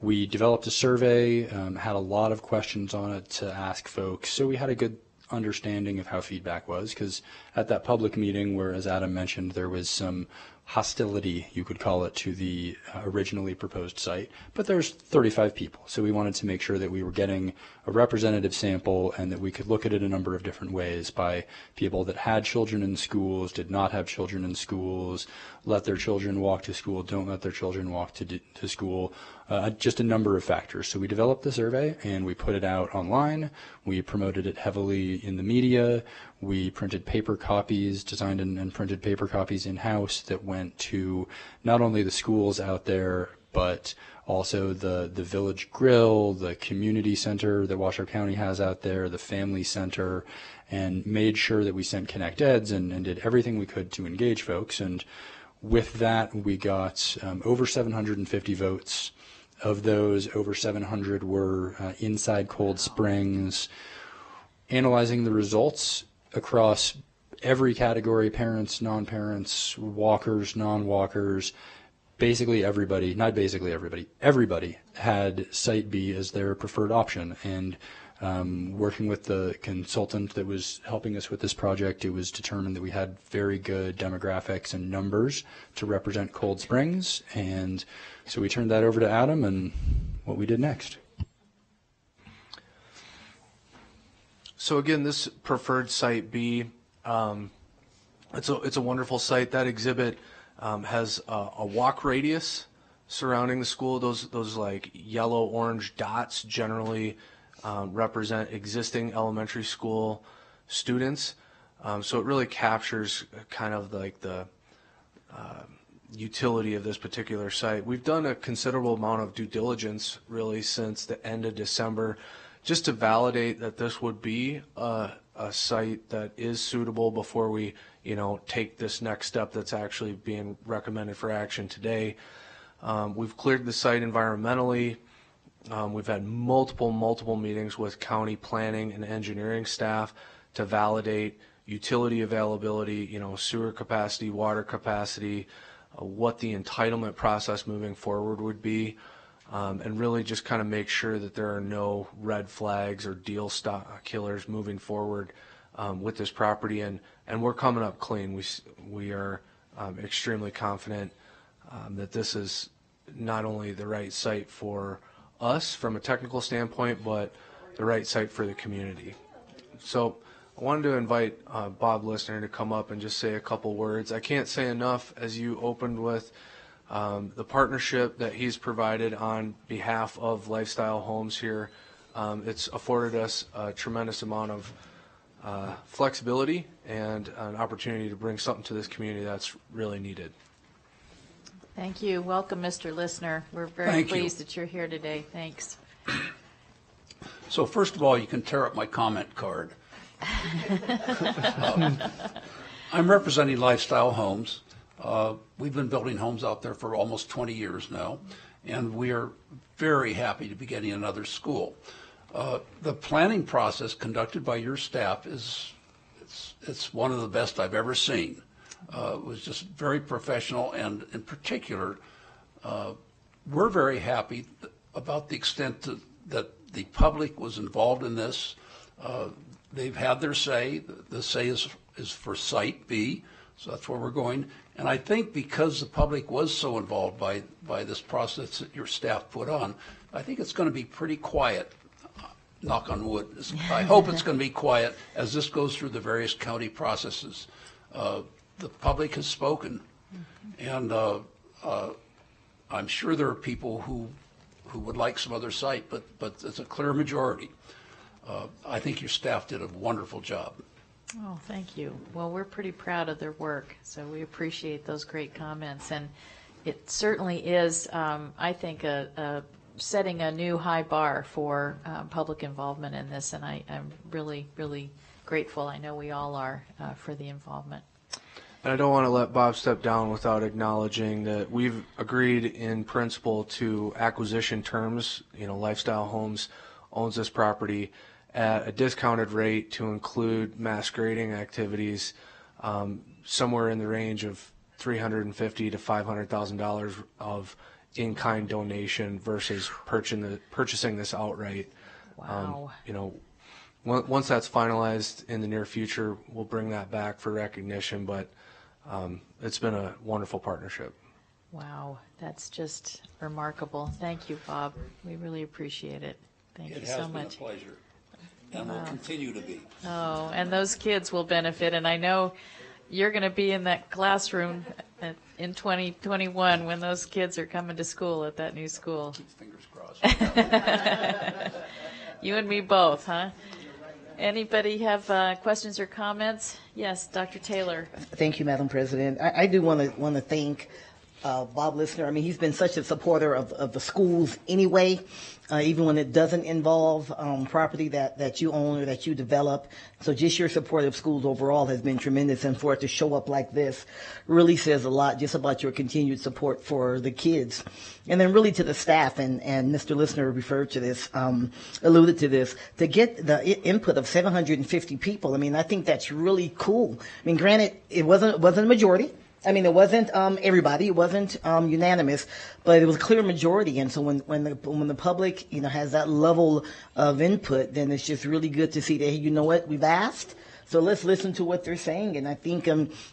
we developed a survey, had a lot of questions on it to ask folks. So we had a good understanding of how feedback was, because at that public meeting where, as Adam mentioned, there was some hostility, you could call it, to the originally proposed site, but there's 35 people, so we wanted to make sure that we were getting a representative sample and that we could look at it a number of different ways, by people that had children in schools, did not have children in schools, let their children walk to school, don't let their children walk to school, just a number of factors. So we developed the survey and we put it out online. We promoted it heavily in the media. We printed paper copies, designed and printed paper copies in-house that went to not only the schools out there, but also the Village Grill, the community center that Washoe County has out there, the family center, and made sure that we sent Connect Eds and did everything we could to engage folks. And with that, we got over 750 votes. Of those, over 700 were inside Cold Springs. Analyzing the results across every category, parents, non-parents, walkers, non-walkers, basically everybody, not basically everybody, everybody had Site B as their preferred option. And working with the consultant that was helping us with this project, it was determined that we had very good demographics and numbers to represent Cold Springs. And so we turned that over to Adam and what we did next. So again, this preferred Site B, it's a wonderful site. That exhibit has a walk radius surrounding the school. Those like yellow orange dots generally represent existing elementary school students. So it really captures kind of like the utility of this particular site. We've done a considerable amount of due diligence really since the end of December, just to validate that this would be a site that is suitable before we, take this next step that's actually being recommended for action today. We've cleared the site environmentally. We've had multiple meetings with county planning and engineering staff to validate utility availability, sewer capacity, water capacity, what the entitlement process moving forward would be, and really just kind of make sure that there are no red flags or deal killers moving forward with this property. And we're coming up clean. We are extremely confident that this is not only the right site for us from a technical standpoint, but the right site for the community. So I wanted to invite Bob Listner to come up and just say a couple words. I can't say enough, as you opened with, the partnership that he's provided on behalf of Lifestyle Homes here. It's afforded us a tremendous amount of flexibility and an opportunity to bring something to this community that's really needed. Thank you. Welcome, Mr. Listner. We're very pleased that you're here today. Thanks. So first of all, you can tear up my comment card. I'm representing Lifestyle Homes. We've been building homes out there for almost 20 years now, and we are very happy to be getting another school. The planning process conducted by your staff it's one of the best I've ever seen. It was just very professional, and in particular, we're very happy about the extent that the public was involved in this. They've had their say. The say is for Site B, so that's where we're going. And I think because the public was so involved by this process that your staff put on, I think it's going to be pretty quiet. Knock on wood. I hope it's going to be quiet as this goes through the various county processes. The public has spoken, and I'm sure there are people who would like some other site, but it's a clear majority. I think your staff did a wonderful job. Oh, thank you. Well, we're pretty proud of their work, so we appreciate those great comments. And it certainly is, I think, a setting a new high bar for public involvement in this, and I'm really, really grateful. I know we all are for the involvement. And I don't want to let Bob step down without acknowledging that we've agreed in principle to acquisition terms. Lifestyle Homes owns this property at a discounted rate to include mass grading activities, somewhere in the range of $350,000 to $500,000 of in-kind donation versus purchasing this outright. Wow. Once that's finalized in the near future, we'll bring that back for recognition, but it's been a wonderful partnership. Wow, that's just remarkable. Thank you, Bob. We really appreciate it. Thank you so much. It has been a pleasure, and will continue to be. Oh, and those kids will benefit, and I know you're going to be in that classroom in 2021 when those kids are coming to school at that new school. Fingers crossed. You and me both, huh? Anybody have questions or comments? Yes, Dr. Taylor. Thank you, Madam President. I do want to thank Bob Listener. I mean, he's been such a supporter of the schools anyway, even when it doesn't involve property that you own or that you develop. So just your support of schools overall has been tremendous, and for it to show up like this really says a lot just about your continued support for the kids. And then really to the staff, and Mr. Listener referred to this, alluded to this, to get the input of 750 people. I mean, I think that's really cool. I mean, granted, it wasn't a majority. I mean, it wasn't everybody. It wasn't unanimous, but it was a clear majority. And so when the public has that level of input, then it's just really good to see that, hey, you know what, we've asked, so let's listen to what they're saying. And I think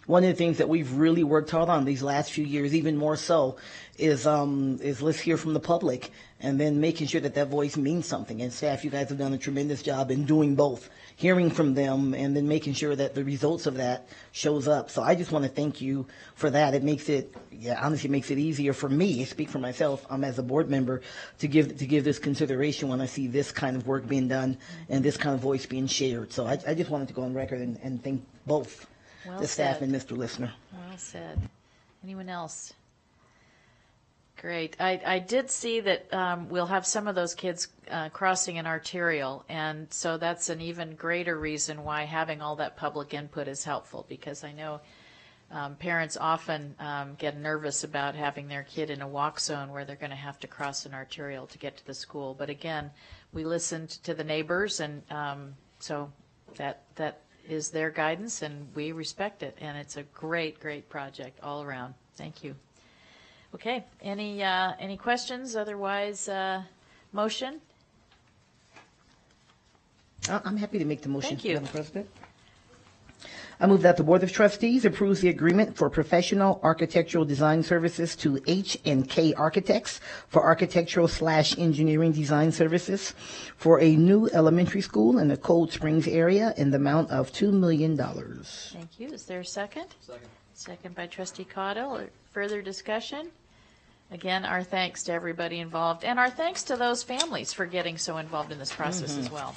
one of the things that we've really worked hard on these last few years, even more so, is let's hear from the public, and then making sure that voice means something. And staff, you guys have done a tremendous job in doing both, hearing from them and then making sure that the results of that shows up. So I just want to thank you for that. It makes it, honestly, it makes it easier for me, I speak for myself, as a board member, to give this consideration when I see this kind of work being done and this kind of voice being shared. So I just wanted to go on record and thank both the staff and Mr. Listener. Well said. Anyone else? Great. I did see that we'll have some of those kids crossing an arterial, and so that's an even greater reason why having all that public input is helpful, because I know parents often get nervous about having their kid in a walk zone where they're going to have to cross an arterial to get to the school. But again, we listened to the neighbors, and so that is their guidance, and we respect it, and it's a great, great project all around. Thank you. Okay, any questions? Otherwise, motion? I'm happy to make the motion, Thank you. Madam President. I move that the Board of Trustees approves the agreement for professional architectural design services to H&K Architects for architectural/engineering design services for a new elementary school in the Cold Springs area in the amount of $2 million. Thank you. Is there a second? Second. Second by Trustee Cottle. Further discussion? Again, our thanks to everybody involved, and our thanks to those families for getting so involved in this process as well.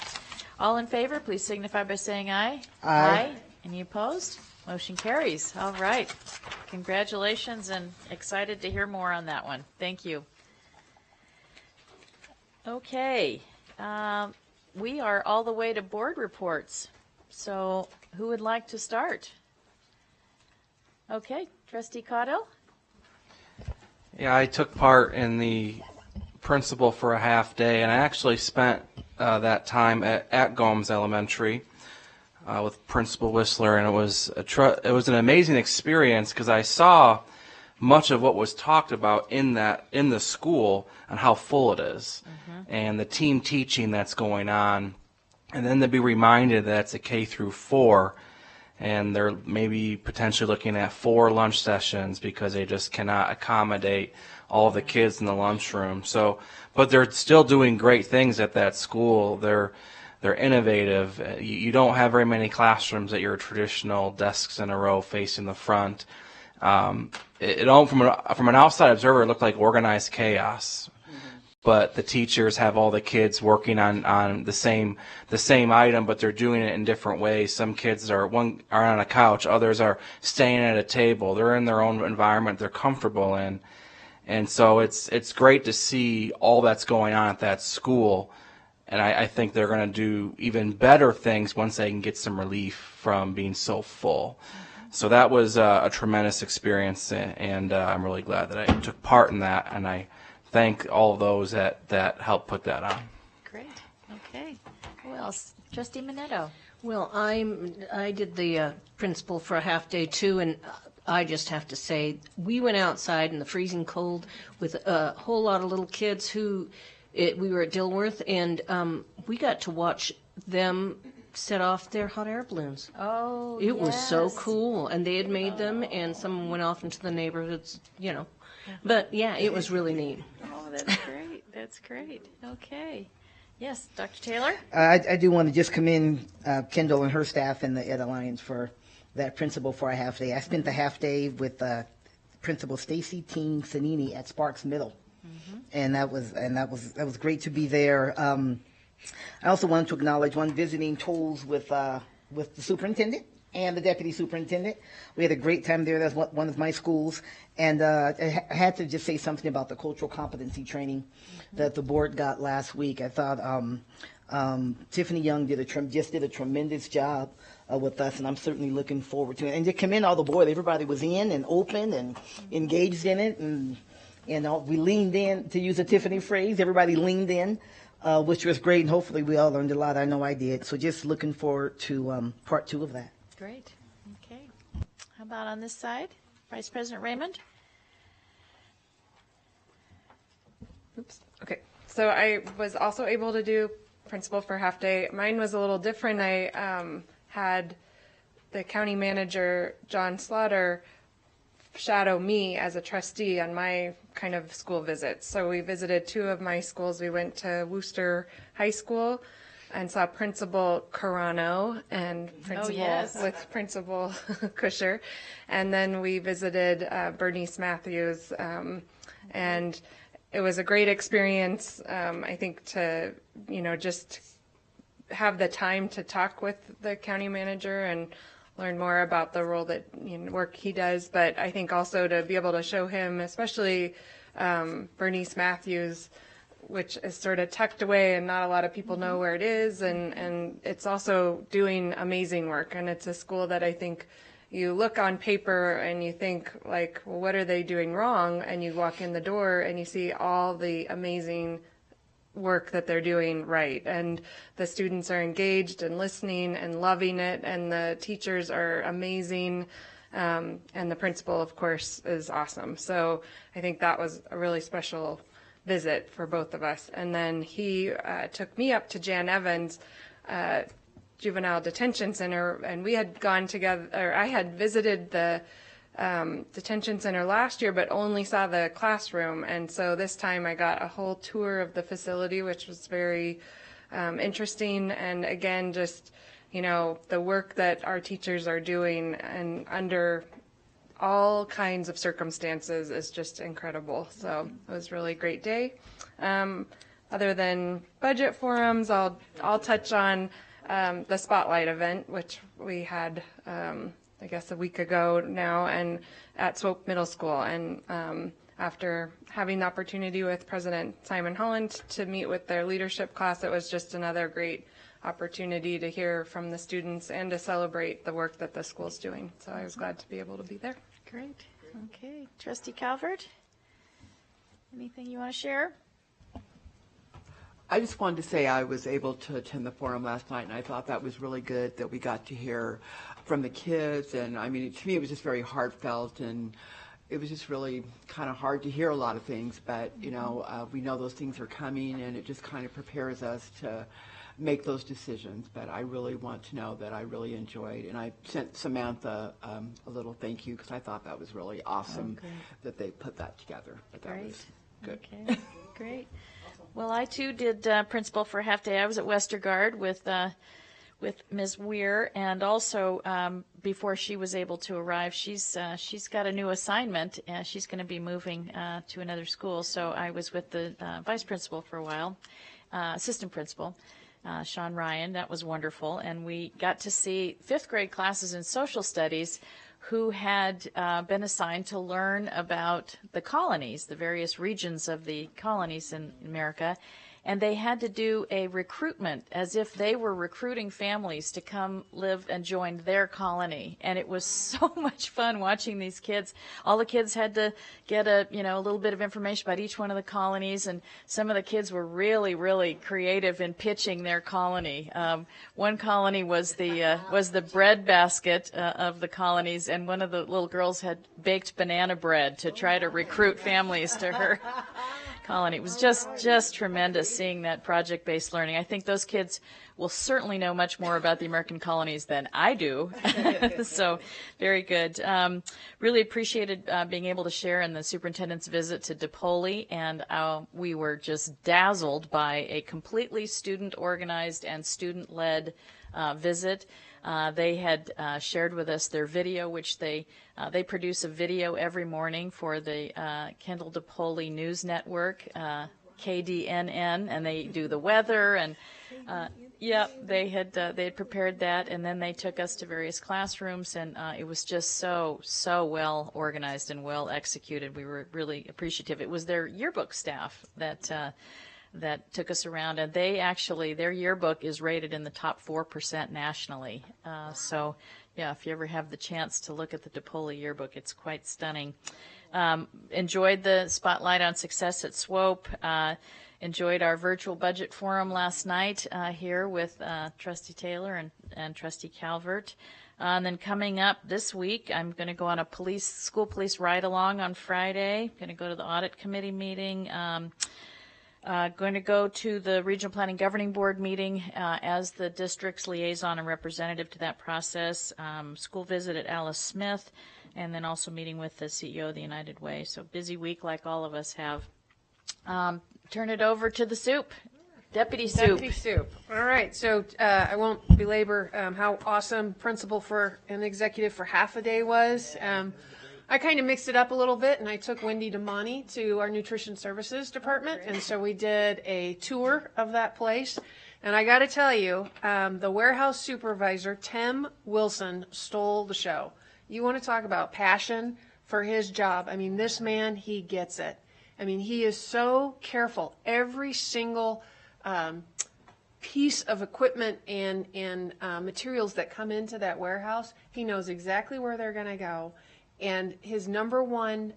All in favor, please signify by saying aye. Aye. Any opposed? Motion carries. All right. Congratulations, and excited to hear more on that one. Thank you. Okay. We are all the way to board reports. So who would like to start? Okay, Trustee Cottle? Yeah, I took part in the principal for a half day, and I actually spent that time at Gomes Elementary with Principal Whistler, and it was an amazing experience because I saw much of what was talked about in the school and how full it is, and the team teaching that's going on, and then to be reminded that it's a K through 4. And they're maybe potentially looking at 4 lunch sessions because they just cannot accommodate all the kids in the lunchroom. So, but they're still doing great things at that school. They're innovative. You don't have very many classrooms at your traditional desks in a row facing the front. From an outside observer, it looked like organized chaos. But the teachers have all the kids working on the same item, but they're doing it in different ways. Some kids are on a couch, others are staying at a table. They're in their own environment they're comfortable in, And so it's great to see all that's going on at that school. And I think they're going to do even better things once they can get some relief from being so full. So that was a tremendous experience, and I'm really glad that I took part in that, and I thank all of those that helped put that on. Great. Okay. Who else? Trustee Minetto. Well, I did the principal for a half day too, and I just have to say, we went outside in the freezing cold with a whole lot of little kids who, we were at Dilworth, and we got to watch them set off their hot air balloons. Oh, it was so cool, and they had made them, and some went off into the neighborhoods, you know. But yeah, it was really neat. Oh, that's great. That's great. Okay. Yes, Dr. Taylor? I do want to just commend Kendall and her staff and the Ed Alliance for that principal for a half day. I spent the half day with Principal Stacy Teen Sanini at Sparks Middle, and that was great to be there. I also wanted to acknowledge one visiting tolls with the superintendent and the deputy superintendent. We had a great time there. That's one of my schools. And I had to just say something about the cultural competency training that the board got last week. I thought Tiffany Young just did a tremendous job with us, and I'm certainly looking forward to it. And to commend all the board. Everybody was in and open and engaged in it, and we leaned in, to use a Tiffany phrase. Everybody leaned in, which was great, and hopefully we all learned a lot. I know I did. So just looking forward to part 2 of that. Great. Okay. How about on this side? Vice President Raymond? Oops. Okay. So I was also able to do principal for half day. Mine was a little different. I had the county manager, John Slaughter, shadow me as a trustee on my kind of school visits. So we visited 2 of my schools. We went to Worcester High School and saw Principal Carano and with Principal Kusher. And then we visited Bernice Matthews, and it was a great experience, I think, to, just have the time to talk with the county manager and learn more about the role that work he does. But I think also to be able to show him, especially Bernice Matthews, which is sort of tucked away and not a lot of people know where it is. And it's also doing amazing work. And it's a school that I think you look on paper and you think, like, well, what are they doing wrong? And you walk in the door and you see all the amazing work that they're doing right. And the students are engaged and listening and loving it. And the teachers are amazing. And the principal, of course, is awesome. So I think that was a really special visit for both of us. And then he took me up to Jan Evans Juvenile Detention Center, and we had gone together, or I had visited the detention center last year, but only saw the classroom. And so this time I got a whole tour of the facility, which was very interesting. And again, just, the work that our teachers are doing and under all kinds of circumstances is just incredible. So it was a really great day. Other than budget forums, I'll touch on the Spotlight event, which we had, I guess, a week ago now, and at Swope Middle School. And after having the opportunity with President Simon Holland to meet with their leadership class, it was just another great opportunity to hear from the students and to celebrate the work that the school's doing. So I was glad to be able to be there. Great. Okay. Trustee Calvert, anything you want to share? I just wanted to say I was able to attend the forum last night, and I thought that was really good that we got to hear from the kids. And I mean, to me, it was just very heartfelt, and it was just really kind of hard to hear a lot of things. But, we know those things are coming, and it just kind of prepares us to make those decisions. But I really want to know that I really enjoyed, and I sent Samantha a little thank you because I thought that was really awesome that they put that together. But that was good. Okay, great. Well, I too did principal for a half day. I was at Westergaard with Ms. Weir, and also before she was able to arrive, she's got a new assignment, and she's going to be moving to another school. So I was with the vice principal for a while, assistant principal, Sean Ryan. That was wonderful, and we got to see 5th grade classes in social studies who had been assigned to learn about the colonies, the various regions of the colonies in America. And they had to do a recruitment as if they were recruiting families to come live and join their colony. And it was so much fun watching these kids. All the kids had to get a little bit of information about each one of the colonies. And some of the kids were really, really creative in pitching their colony. One colony was the bread basket of the colonies. And one of the little girls had baked banana bread to try to recruit families to her colony. It was just tremendous seeing that project-based learning. I think those kids will certainly know much more about the American colonies than I do. So very good. Really appreciated being able to share in the superintendent's visit to DePoli, and we were just dazzled by a completely student-organized and student-led visit. They had shared with us their video, which they produce a video every morning for the Kendall DePoli News Network, KDNN, and they do the weather and they had prepared that, and then they took us to various classrooms, and it was just so well organized and well executed. We were really appreciative. It was their yearbook staff that took us around, and their yearbook is rated in the top 4% nationally. So yeah, if you ever have the chance to look at the DePoli yearbook, it's quite stunning. Enjoyed the Spotlight on Success at SWOPE. Enjoyed our virtual budget forum last night here with Trustee Taylor and Trustee Calvert. And then coming up this week, I'm going to go on a school police ride-along on Friday. Going to go to the audit committee meeting. Going to go to the Regional Planning Governing Board meeting as the district's liaison and representative to that process. School visit at Alice Smith, and then also meeting with the CEO of the United Way. So busy week like all of us have. Turn it over to the soup. Deputy Soup. Deputy Soup. All right. So I won't belabor how awesome principal for an executive for half a day was. I kind of mixed it up a little bit, and I took Wendy Damani to our Nutrition Services Department, and so we did a tour of that place. And I got to tell you, the warehouse supervisor, Tim Wilson, stole the show. You want to talk about passion for his job. I mean, this man, he gets it. I mean, he is so careful. Every single piece of equipment and materials that come into that warehouse, he knows exactly where they're going to go. And his number one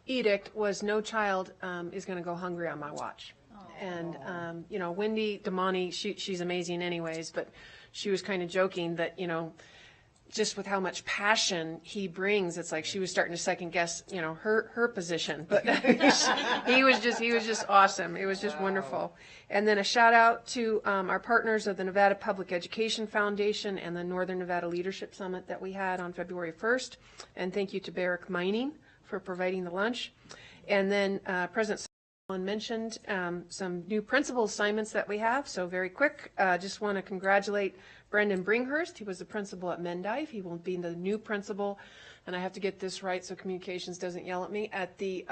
edict was no child is going to go hungry on my watch. And, Wendy Damani, she's amazing anyways, but she was kind of joking that, just with how much passion he brings, it's like she was starting to second guess, her position. But he was just awesome. It was just wonderful. And then a shout out to our partners of the Nevada Public Education Foundation and the Northern Nevada Leadership Summit that we had on February 1st. And thank you to Barrick Mining for providing the lunch. And then President mentioned some new principal assignments that we have. So very quick, just want to congratulate Brendan Bringhurst. He was the principal at Mendive. He will be the new principal, and I have to get this right so communications doesn't yell at me, at the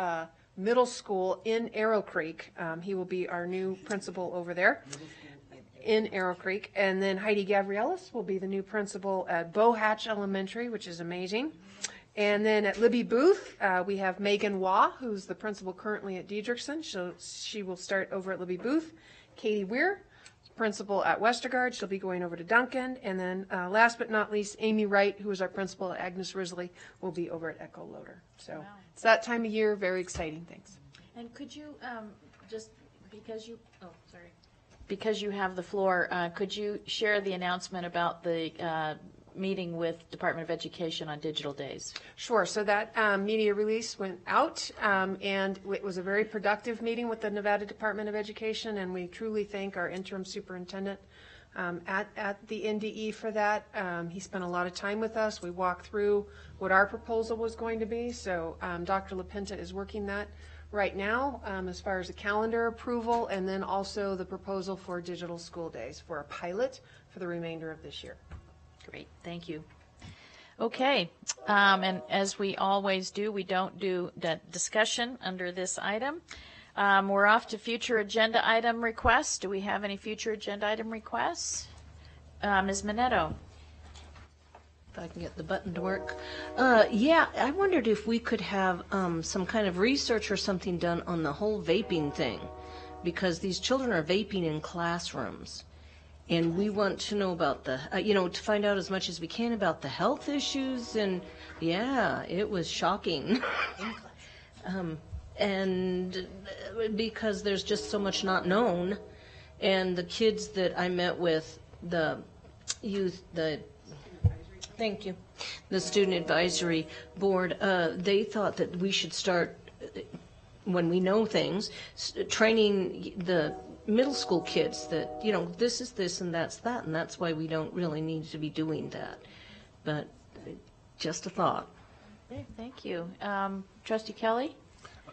middle school in Arrow Creek. He will be our new principal over there in Arrow Creek. And then Heidi Gavrielis will be the new principal at Bow Hatch Elementary, which is amazing. And then at Libby Booth, we have Megan Waugh, who's the principal currently at Diedrichson. She will start over at Libby Booth. Katie Weir, principal at Westergaard. She'll be going over to Duncan. And then last but not least, Amy Wright, who is our principal at Agnes Risley, will be over at Echo Loader. So It's that time of year, very exciting things. And could you, just because you have the floor, could you share the announcement about the meeting with Department of Education on Digital Days? Sure. So that media release went out, and it was a very productive meeting with the Nevada Department of Education, and we truly thank our interim superintendent at the NDE for that. He spent a lot of time with us. We walked through what our proposal was going to be. So Dr. LaPinta is working that right now as far as the calendar approval, and then also the proposal for digital school days for a pilot for the remainder of this year. Great, thank you. Okay, and as we always do, we don't do that discussion under this item. We're off to future agenda item requests. Do we have any future agenda item requests? Ms. Minetto. if I can get the button to work. Yeah, I wondered if we could have some kind of research or something done on the whole vaping thing, because these children are vaping in classrooms. And we want to know about the, to find out as much as we can about the health issues. And yeah, it was shocking. And because there's just so much not known. And the kids that I met with, the youth, thank you, the Student Advisory Board, they thought that we should start, when we know things, training the middle school kids that, this is this and that's why we don't really need to be doing that. But just a thought. Okay, thank you. Trustee Kelly?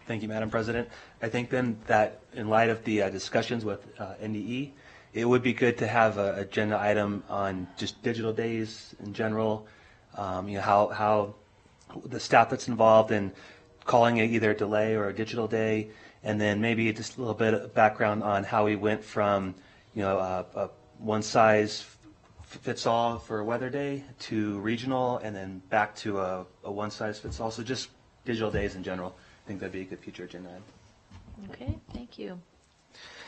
Thank you, Madam President. I think then that in light of the discussions with NDE, it would be good to have an agenda item on just digital days in general, how the staff that's involved in calling it either a delay or a digital day, and then maybe just a little bit of background on how we went from, a one size fits all for a weather day to regional, and then back to a one size fits all. So just digital days in general. I think that'd be a good future agenda item. Okay, thank you.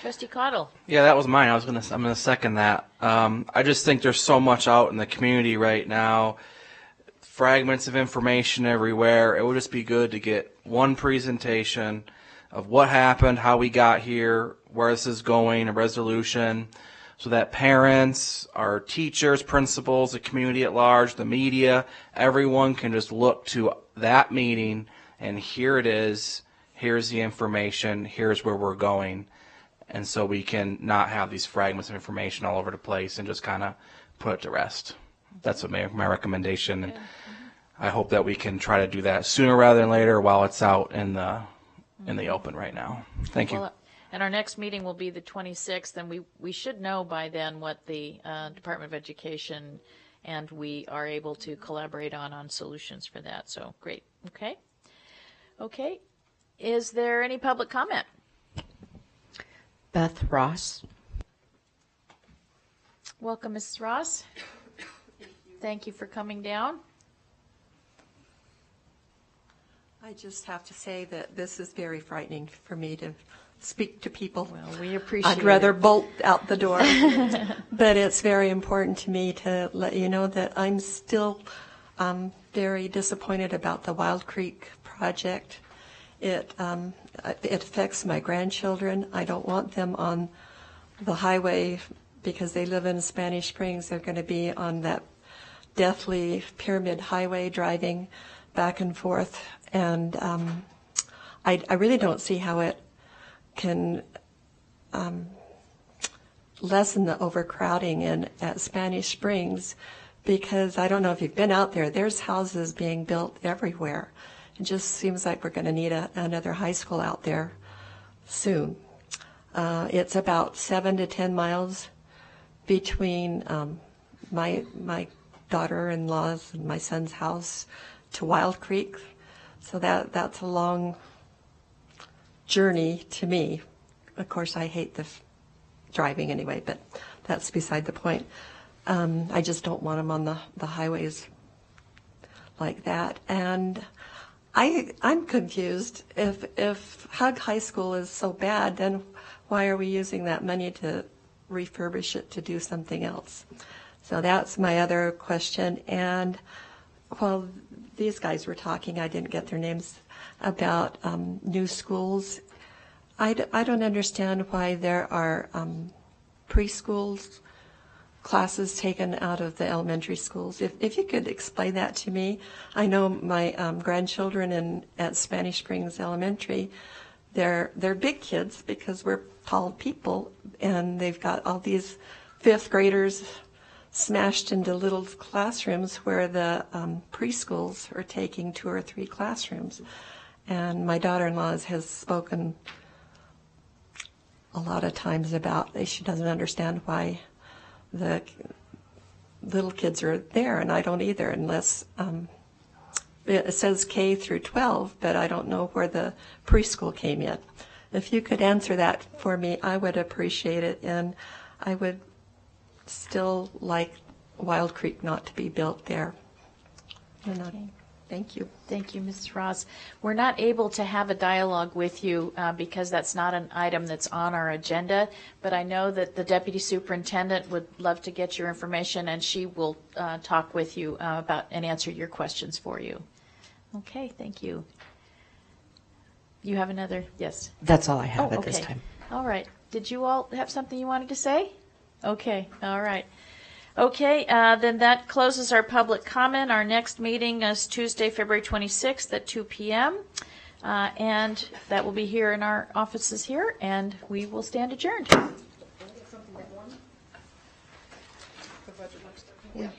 Trustee Cottle? Yeah, that was mine. I'm gonna second that. I just think there's so much out in the community right now, fragments of information everywhere. It would just be good to get one presentation of what happened, how we got here, where this is going, a resolution, so that parents, our teachers, principals, the community at large, the media, everyone can just look to that meeting and here it is, here's the information, here's where we're going. And so we can not have these fragments of information all over the place and just kind of put it to rest. That's what my recommendation. And I hope that we can try to do that sooner rather than later while it's out in the open right now. Thank you. Well, and our next meeting will be the 26th, and we should know by then what the Department of Education and we are able to collaborate on solutions for that. So great. Okay. Okay. Is there any public comment? Beth Ross. Welcome, Mrs. Ross. Thank you for coming down. I just have to say that this is very frightening for me to speak to people. Well, we appreciate I'd rather it. bolt out the door. But it's very important to me to let you know that I'm still very disappointed about the Wild Creek project. It affects my grandchildren. I don't want them on the highway because they live in Spanish Springs. They're going to be on that deathly pyramid highway driving back and forth. And I really don't see how it can lessen the overcrowding at Spanish Springs, because I don't know if you've been out there, there's houses being built everywhere. It just seems like we're going to need another high school out there soon. It's about 7 to 10 miles between my daughter-in-law's and my son's house to Wild Creek. So that's a long journey to me. Of course, I hate the driving anyway, but that's beside the point. I just don't want them on the highways like that. And I'm confused. If Hug High School is so bad, then why are we using that money to refurbish it to do something else? So that's my other question. And while these guys were talking, I didn't get their names, about new schools. I don't understand why there are preschools classes taken out of the elementary schools. If you could explain that to me. I know my grandchildren at Spanish Springs Elementary, they're big kids because we're tall people, and they've got all these fifth graders smashed into little classrooms where the preschools are taking 2 or 3 classrooms. And my daughter-in-law has spoken a lot of times about she doesn't understand why the little kids are there, and I don't either, unless it says K through 12, but I don't know where the preschool came in. If you could answer that for me, I would appreciate it, and I would still like Wild Creek not to be built there. Okay. Thank you. Thank you, Mrs. Ross. We're not able to have a dialogue with you because that's not an item that's on our agenda, but I know that the Deputy Superintendent would love to get your information, and she will talk with you about and answer your questions for you. Okay, thank you. You have another? Yes. That's all I have at okay. this time. All right. Did you all have something you wanted to say? Okay. All right. Okay, then that closes our public comment. Our next meeting is Tuesday, February 26th at 2 p.m. And that will be here in our offices here, and we will stand adjourned. Yeah.